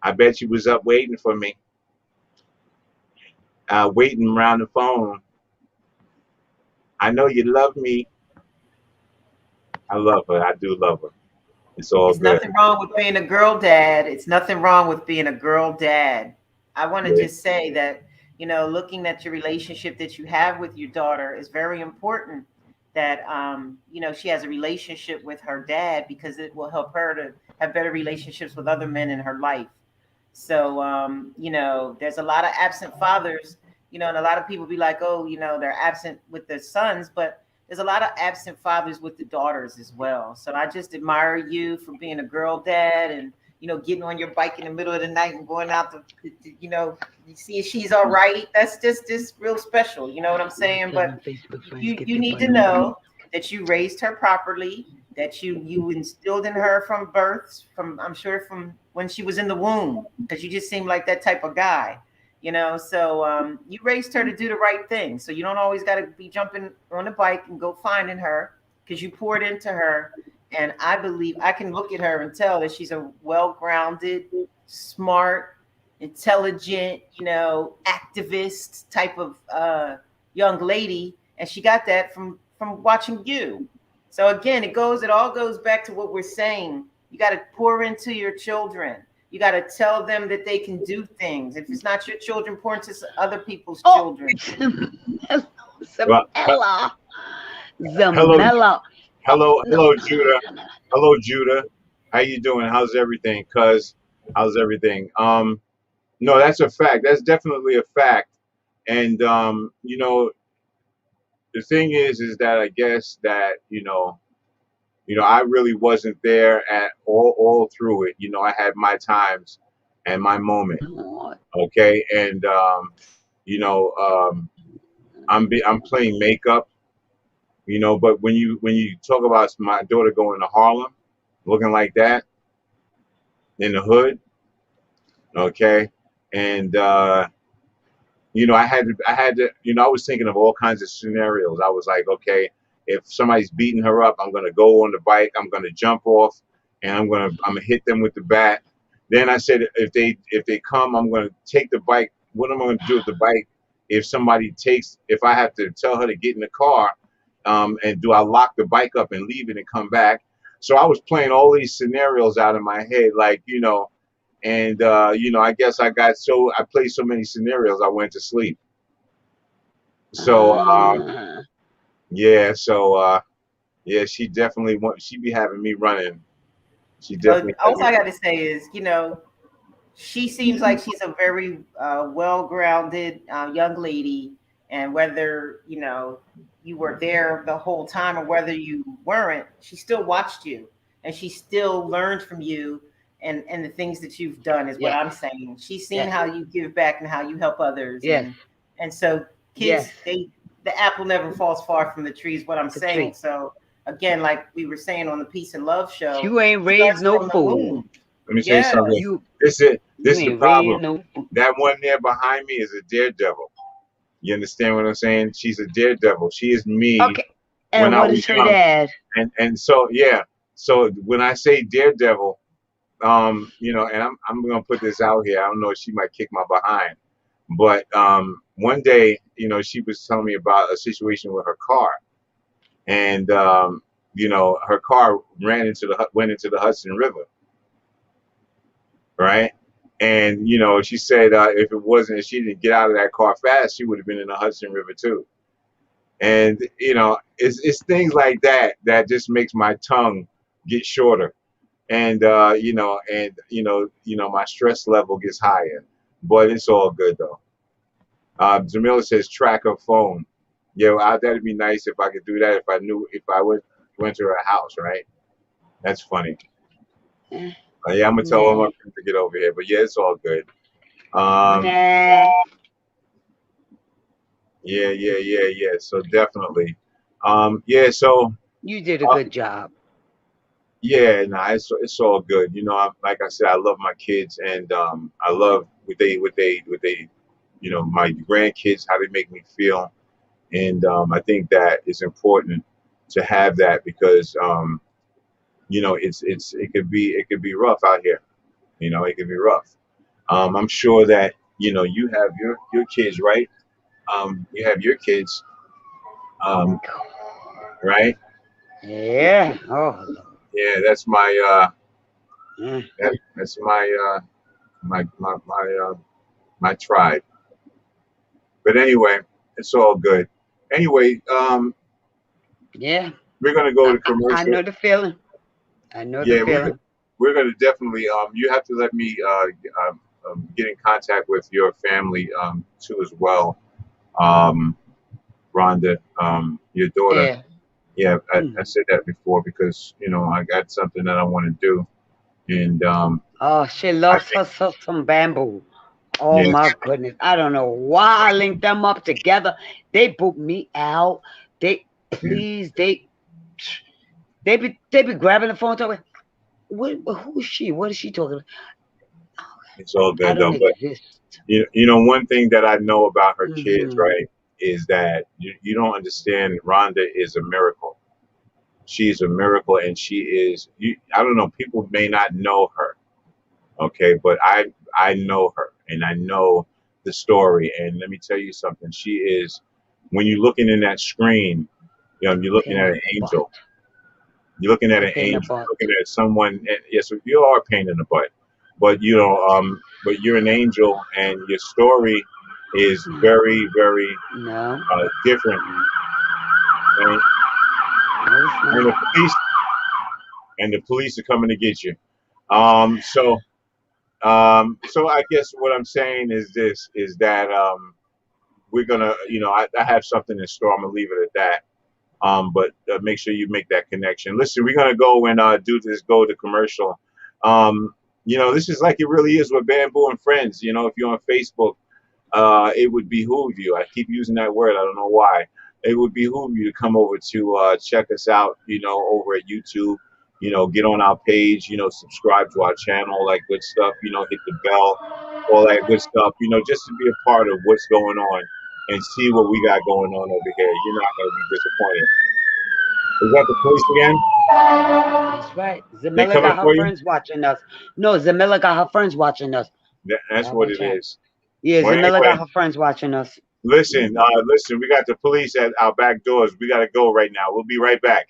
[SPEAKER 1] I bet you was up waiting for me, waiting around the phone. I know you love me. I love her. I do love her. It's all
[SPEAKER 4] It's
[SPEAKER 1] good.
[SPEAKER 4] nothing wrong with being a girl dad. It's nothing wrong with being a girl dad. I want to
[SPEAKER 1] Yeah.
[SPEAKER 4] just say that, looking at your relationship that you have with your daughter is very important. That, she has a relationship with her dad because it will help her to have better relationships with other men in her life. So, there's a lot of absent fathers, and a lot of people be like, oh, they're absent with their sons, but there's a lot of absent fathers with the daughters as well. So I just admire you for being a girl dad and, getting on your bike in the middle of the night and going out you see if she's all right. That's just real special. You know what I'm saying? But you need to know that you raised her properly, that you instilled in her from birth, I'm sure from when she was in the womb, because you just seem like that type of guy, so you raised her to do the right thing. So you don't always got to be jumping on the bike and go finding her, because you poured into her. And I believe I can look at her and tell that she's a well-grounded, smart, intelligent, activist type of young lady. And she got that from watching you. So again, it all goes back to what we're saying. You got to pour into your children. You got to tell them that they can do things. If it's not your children, pour into other people's children.
[SPEAKER 1] Well,
[SPEAKER 3] Zamella.
[SPEAKER 1] hello,
[SPEAKER 3] Zamella.
[SPEAKER 1] hello,
[SPEAKER 3] No.
[SPEAKER 1] hello, Judah. Hello, Judah. How you doing? How's everything? How's everything? No, that's a fact. That's definitely a fact. And the thing is that I guess that I really wasn't there at all through it. I had my times and my moment. Okay, and you know, I'm playing makeup. But when you talk about my daughter going to Harlem, looking like that in the hood, okay, and I was thinking of all kinds of scenarios. I was like, okay, if somebody's beating her up, I'm gonna go on the bike, I'm gonna jump off, and I'm gonna hit them with the bat. Then I said, if they come, I'm gonna take the bike. What am I gonna do with the bike? If I have to tell her to get in the car, and do I lock the bike up and leave it and come back? So I was playing all these scenarios out of my head, like, and I guess I played so many scenarios I went to sleep. So
[SPEAKER 3] Ah.
[SPEAKER 1] yeah, so Yeah, she definitely she be having me running. She
[SPEAKER 4] But
[SPEAKER 1] definitely has
[SPEAKER 4] also,
[SPEAKER 1] me
[SPEAKER 4] I got to
[SPEAKER 1] running.
[SPEAKER 4] say is, she seems like she's a very well-grounded young lady, and whether you were there the whole time or whether you weren't, she still watched you, and she still learned from you, and the things that you've done is what
[SPEAKER 3] Yes.
[SPEAKER 4] I'm saying. She's seen
[SPEAKER 3] Yes.
[SPEAKER 4] how you give back and how you help others,
[SPEAKER 3] Yes.
[SPEAKER 4] and so
[SPEAKER 3] Yes.
[SPEAKER 4] kids, the apple never falls far from the tree is what I'm
[SPEAKER 3] The
[SPEAKER 4] saying.
[SPEAKER 3] tree.
[SPEAKER 4] So again, like we were saying on the Peace and Love show,
[SPEAKER 3] You ain't raised
[SPEAKER 4] starts
[SPEAKER 3] no
[SPEAKER 4] from the
[SPEAKER 3] fool.
[SPEAKER 4] womb.
[SPEAKER 1] Let me tell you
[SPEAKER 4] Yeah.
[SPEAKER 1] something.
[SPEAKER 3] You
[SPEAKER 1] This is the
[SPEAKER 3] ain't
[SPEAKER 1] problem.
[SPEAKER 3] raised no fool.
[SPEAKER 1] That one there behind me is a daredevil. You understand what I'm saying? She's a daredevil. She is me
[SPEAKER 3] Okay.
[SPEAKER 1] when
[SPEAKER 3] And
[SPEAKER 1] I
[SPEAKER 3] what
[SPEAKER 1] was
[SPEAKER 3] is her
[SPEAKER 1] young.
[SPEAKER 3] dad?
[SPEAKER 1] And so yeah. So when I say daredevil, and I'm gonna put this out here. I don't know if she might kick my behind, but one day, she was telling me about a situation with her car, and her car went into the Hudson River, right? And she said if if she didn't get out of that car fast, she would have been in the Hudson River too. And it's things like that that just makes my tongue get shorter, and my stress level gets higher. But it's all good though. Jamila says track her phone. Yeah, that'd be nice if I could do that. If I went to her house, right? That's funny.
[SPEAKER 3] Eh,
[SPEAKER 1] Yeah, I'm gonna tell
[SPEAKER 3] Nah.
[SPEAKER 1] my friend to get over here. But yeah, it's all good. Um,
[SPEAKER 3] Nah.
[SPEAKER 1] yeah. So definitely. Yeah. So
[SPEAKER 3] You did a
[SPEAKER 1] uh,
[SPEAKER 3] good job.
[SPEAKER 1] yeah, nah, it's all good. Like I said, I love my kids, and I love what they, my grandkids, how they make me feel, and I think that it's important to have that because it could be rough out here. It could be rough. I'm sure that you have your kids, right? You have your kids, um, right?
[SPEAKER 3] Yeah. Oh,
[SPEAKER 1] Yeah, that's my
[SPEAKER 3] Lord.
[SPEAKER 1] that's my tribe. But anyway, it's all good. Anyway,
[SPEAKER 3] Yeah.
[SPEAKER 1] we're gonna go to
[SPEAKER 3] I
[SPEAKER 1] commercial.
[SPEAKER 3] know the feeling. I know the
[SPEAKER 1] Yeah,
[SPEAKER 3] feeling.
[SPEAKER 1] we're gonna definitely. You have to let me get in contact with your family too as well. Um, Rhonda, your daughter.
[SPEAKER 3] Yeah.
[SPEAKER 1] Yeah, I
[SPEAKER 3] Mm.
[SPEAKER 1] said that before because I got something that I want to do, and
[SPEAKER 3] Oh, she
[SPEAKER 1] I
[SPEAKER 3] loves
[SPEAKER 1] think
[SPEAKER 3] herself some bamboo. Oh
[SPEAKER 1] yeah,
[SPEAKER 3] my goodness. I don't know why I linked them up together. They booked me out. They
[SPEAKER 1] yeah,
[SPEAKER 3] please they be grabbing the phone talking. Who is she? What is she talking about?
[SPEAKER 1] it's all
[SPEAKER 3] I
[SPEAKER 1] good
[SPEAKER 3] don't
[SPEAKER 1] though. But
[SPEAKER 3] exist.
[SPEAKER 1] one thing that I know about her kids,
[SPEAKER 3] Hmm.
[SPEAKER 1] right, is that you don't understand. Rhonda is a miracle. She's a miracle, and she is. I don't know. People may not know her, okay, but I know her, and I know the story. And let me tell you something. She is. When you're looking in that screen, you're looking
[SPEAKER 3] Pain
[SPEAKER 1] at
[SPEAKER 3] in
[SPEAKER 1] an
[SPEAKER 3] the butt.
[SPEAKER 1] angel. You're looking at an
[SPEAKER 3] Pain in the
[SPEAKER 1] angel.
[SPEAKER 3] butt.
[SPEAKER 1] You're looking at someone. And yes, you are a pain in the butt, but but you're an angel, and your story is very, very
[SPEAKER 3] No.
[SPEAKER 1] different. And,
[SPEAKER 3] No, it's
[SPEAKER 1] and
[SPEAKER 3] not.
[SPEAKER 1] the police are coming to get you. So I guess what I'm saying is this: is that we're gonna, I have something in store. I'm gonna leave it at that. But make sure you make that connection. Listen, we're gonna go and go to commercial. This is like it really is with Bamboo and Friends. If you're on Facebook, it would behoove you. I keep using that word. I don't know why. It would behoove you to come over to check us out. Over at YouTube. Get on our page. Subscribe to our channel, all that good stuff. Hit the bell, all that good stuff. Just to be a part of what's going on and see what we got going on over here. You're not gonna be disappointed. Is that the police again?
[SPEAKER 3] That's right.
[SPEAKER 1] They
[SPEAKER 3] Zamilla
[SPEAKER 1] coming
[SPEAKER 3] got her
[SPEAKER 1] for you?
[SPEAKER 3] friends watching us. No, Zamilla got her friends watching us.
[SPEAKER 1] That's
[SPEAKER 3] Y'all
[SPEAKER 1] what
[SPEAKER 3] watch
[SPEAKER 1] it
[SPEAKER 3] out.
[SPEAKER 1] is.
[SPEAKER 3] Yeah,
[SPEAKER 1] Well,
[SPEAKER 3] Zamilla got
[SPEAKER 1] anyway,
[SPEAKER 3] her friends watching us.
[SPEAKER 1] listen, we got the police at our back doors. We got to go right now. We'll be right back.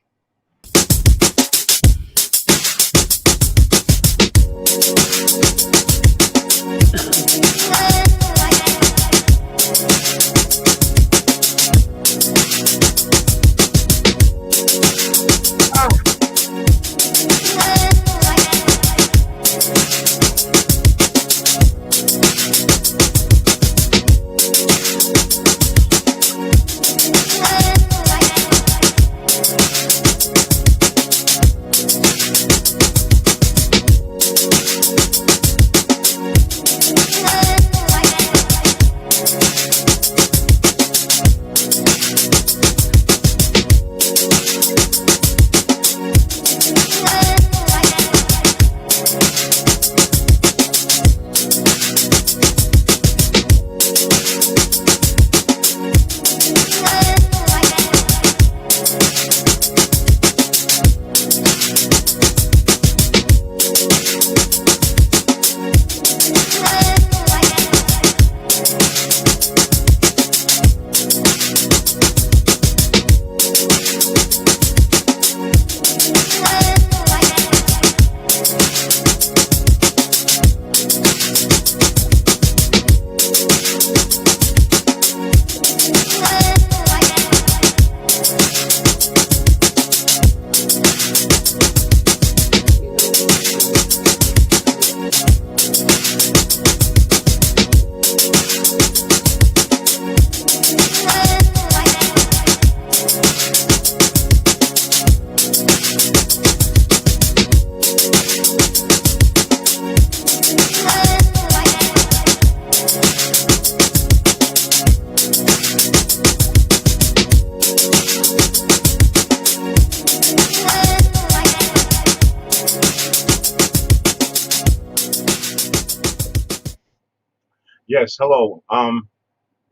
[SPEAKER 1] hello.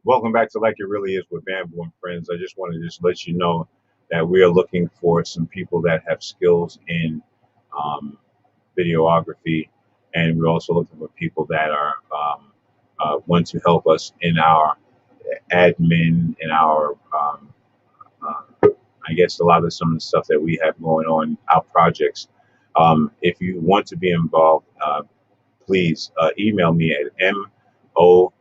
[SPEAKER 1] Welcome back to Like It Really Is with Bamboo and Friends. I just want to just let you know that we are looking for some people that have skills in um, videography, and we're also looking for people that are want to help us in our admin, in our I guess a lot of some of the stuff that we have going on, our projects. If you want to be involved, please email me at modev,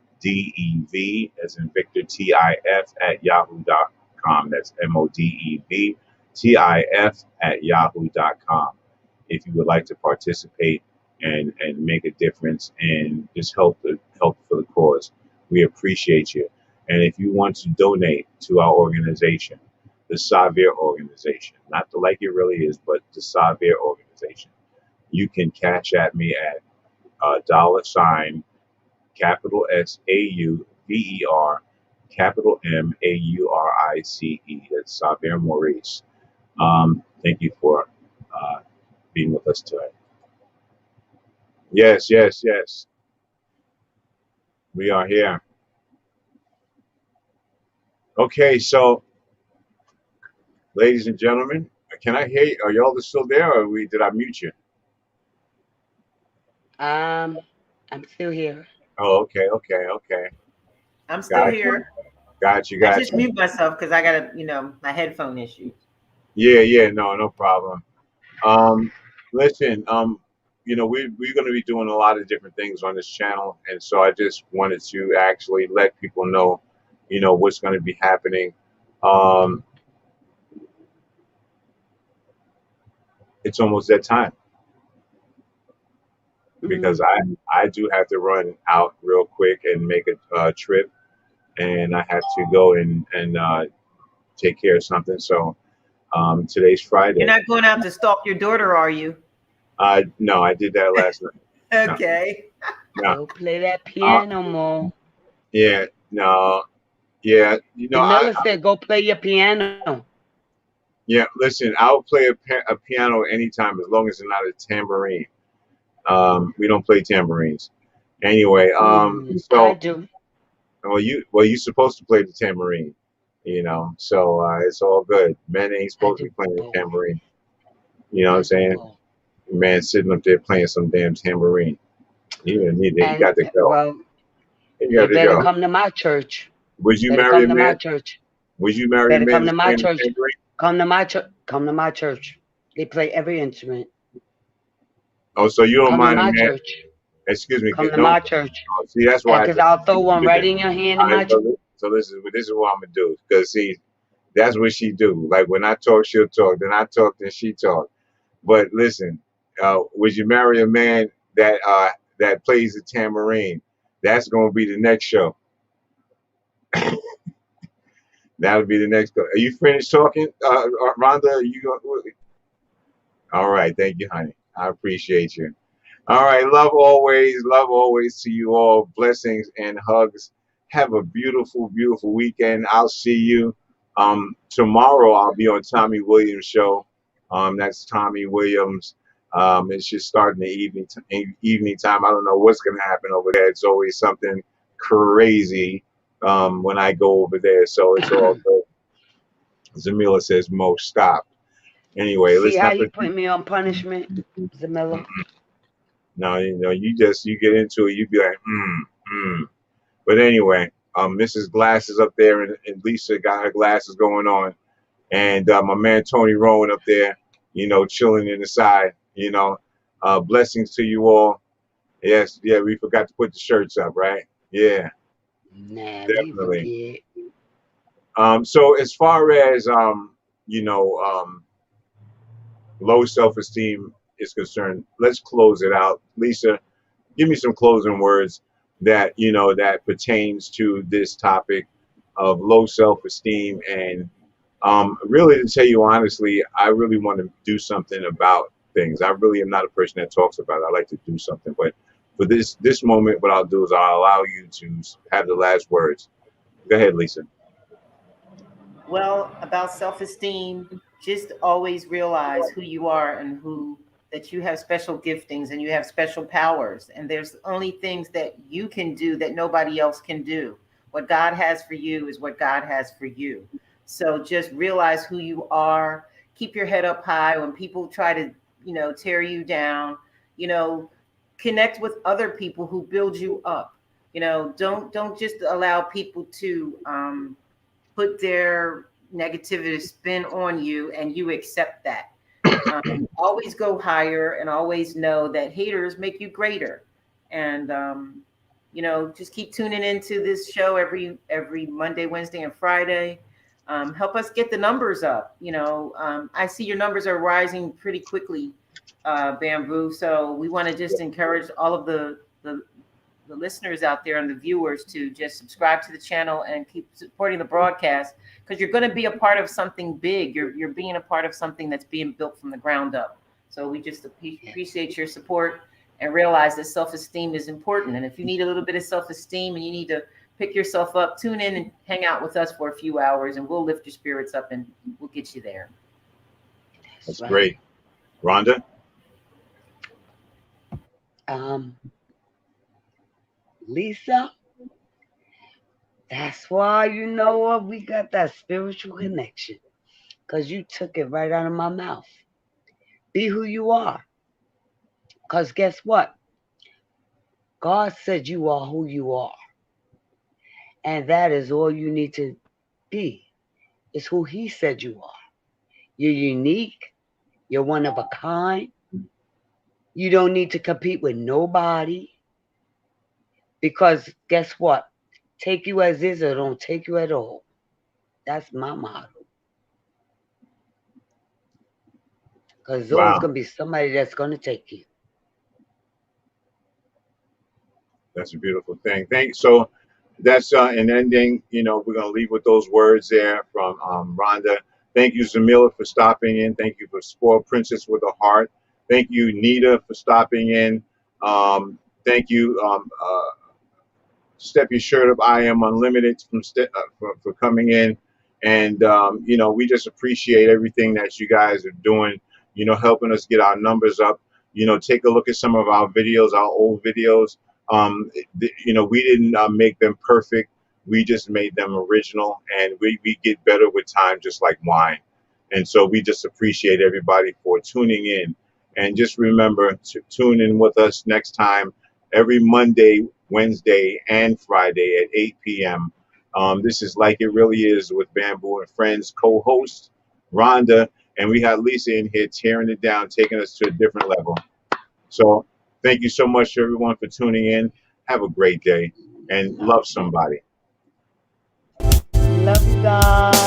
[SPEAKER 1] as in Victor, TIF at yahoo.com. That's modev, TIF at yahoo.com. If you would like to participate and make a difference and just help for the cause, we appreciate you. And if you want to donate to our organization, the Savir organization, not the Like It Really Is, but the Savir organization, you can cash at me at $ capital SAUVER capital MAURICE. That's Savir Maurice. Thank you for being with us today. Yes, yes, yes. We are here. Okay, so ladies and gentlemen, can I hear you? Are y'all still there, or did I mute you?
[SPEAKER 3] I'm still here.
[SPEAKER 1] Oh, okay, okay, okay.
[SPEAKER 4] I'm still here.
[SPEAKER 1] Got you,
[SPEAKER 4] I
[SPEAKER 1] got
[SPEAKER 4] just
[SPEAKER 1] you.
[SPEAKER 4] mute myself because I got my headphone issues.
[SPEAKER 1] Yeah, yeah, no problem. Listen, we're going to be doing a lot of different things on this channel, and so I just wanted to actually let people know, what's going to be happening. Um, it's almost that time because I do have to run out real quick and make a trip, and I have to go and take care of something. So today's Friday.
[SPEAKER 4] You're not going out to stalk your daughter, are you?
[SPEAKER 1] No, I did that last night.
[SPEAKER 4] Okay.
[SPEAKER 1] No.
[SPEAKER 3] Go play that piano more.
[SPEAKER 1] Yeah, no, yeah.
[SPEAKER 3] Jamila said, "Go play your piano."
[SPEAKER 1] Yeah, listen, I'll play a piano anytime as long as it's not a tambourine. We don't play tambourines. Anyway,
[SPEAKER 3] I do.
[SPEAKER 1] You're supposed to play the tambourine, so it's all good. Men ain't supposed to be playing the tambourine. You know what I'm saying? Man sitting up there playing some damn tambourine. You didn't need it. You got to go.
[SPEAKER 3] Well,
[SPEAKER 1] you got to
[SPEAKER 3] better
[SPEAKER 1] go.
[SPEAKER 3] come to my church.
[SPEAKER 1] Would you
[SPEAKER 3] better
[SPEAKER 1] marry
[SPEAKER 3] come
[SPEAKER 1] a
[SPEAKER 3] to
[SPEAKER 1] man?
[SPEAKER 3] my church.
[SPEAKER 1] Would you marry a man?
[SPEAKER 3] Better come to my church. Come to my church. Come to my church. They play every instrument.
[SPEAKER 1] Oh, so you don't
[SPEAKER 3] come
[SPEAKER 1] mind
[SPEAKER 3] to my
[SPEAKER 1] a man?
[SPEAKER 3] Church.
[SPEAKER 1] Excuse me.
[SPEAKER 3] Come to my church.
[SPEAKER 1] Oh, see, that's why.
[SPEAKER 3] Because I'll throw one right in your hand in my church.
[SPEAKER 1] So this is what I'm gonna do. Because see, that's what she do. Like when I talk, she'll talk. Then I talk, then she talk. But listen, would you marry a man that plays the tambourine? That's gonna be the next show. That'll be the next. Are you finished talking, Rhonda? All right. Thank you, honey. I appreciate you. All right. Love always to you all. Blessings and hugs. Have a beautiful, beautiful weekend. I'll see you tomorrow. I'll be on Tommy Williams' show. That's Tommy Williams. It's just starting the evening time. I don't know what's gonna happen over there. It's always something crazy when I go over there. So it's all good. Zamila says, Mo, stop. Anyway,
[SPEAKER 3] see how you put me on punishment, Zamila?
[SPEAKER 1] No, you get into it. You be like, But anyway, Mrs. Glasses up there, and Lisa got her glasses going on, and my man Tony Rowan up there, chilling in the side. Blessings to you all. Yes, yeah, we forgot to put the shirts up, right? Yeah,
[SPEAKER 3] nah,
[SPEAKER 1] definitely. So as far as low self-esteem is concerned, let's close it out. Lisa, give me some closing words that that pertains to this topic of low self-esteem. And really, to tell you honestly, I really want to do something about things. I really am not a person that talks about it. I like to do something. But for this moment, what I'll do is I'll allow you to have the last words. Go ahead, Lisa.
[SPEAKER 4] Well, about self-esteem, just always realize who you are and who that you have special giftings and you have special powers, and there's only things that you can do that nobody else can do. What God has for you is what God has for you. So just realize who you are. Keep your head up high when people try to, tear you down. You know, connect with other people who build you up. Don't just allow people to put their negativity spin on you and you accept that. Always go higher and always know that haters make you greater. And just keep tuning into this show every Monday, Wednesday, and Friday. Help us get the numbers up. I see your numbers are rising pretty quickly, Bamboo. So we want to just encourage all of the listeners out there and the viewers to just subscribe to the channel and keep supporting the broadcast, because you're going to be a part of something big. You're being a part of something that's being built from the ground up. So we just appreciate your support and realize that self-esteem is important. And if you need a little bit of self-esteem and you need to pick yourself up, tune in and hang out with us for a few hours and we'll lift your spirits up and we'll get you there.
[SPEAKER 1] That's great. Rhonda?
[SPEAKER 3] Lisa, that's why we got that spiritual connection, because you took it right out of my mouth. Be who you are, because guess what? God said you are who you are, and that is all you need to be, is who he said you are. You're unique. You're one of a kind. You don't need to compete with nobody. Because guess what? Take you as is or don't take you at all. That's my motto. Because there's always going to be somebody that's going to take you.
[SPEAKER 1] That's a beautiful thing. Thanks. So that's an ending. We're going to leave with those words there from Rhonda. Thank you, Zamila, for stopping in. Thank you for Spoiled Princess with a Heart. Thank you, Nita, for stopping in. Thank you, Step Your Shirt Up, I Am Unlimited, for coming in. And, we just appreciate everything that you guys are doing, helping us get our numbers up. Take a look at some of our videos, our old videos. We didn't make them perfect. We just made them original, and we get better with time, just like wine. And so we just appreciate everybody for tuning in. And just remember to tune in with us next time, every Monday, Wednesday, and Friday at 8 p.m. This is Like It Really Is with Bamboo and Friends co-host Rhonda, and we had Lisa in here tearing it down, taking us to a different level. So thank you so much to everyone for tuning in. Have a great day and love somebody.
[SPEAKER 3] Love you guys.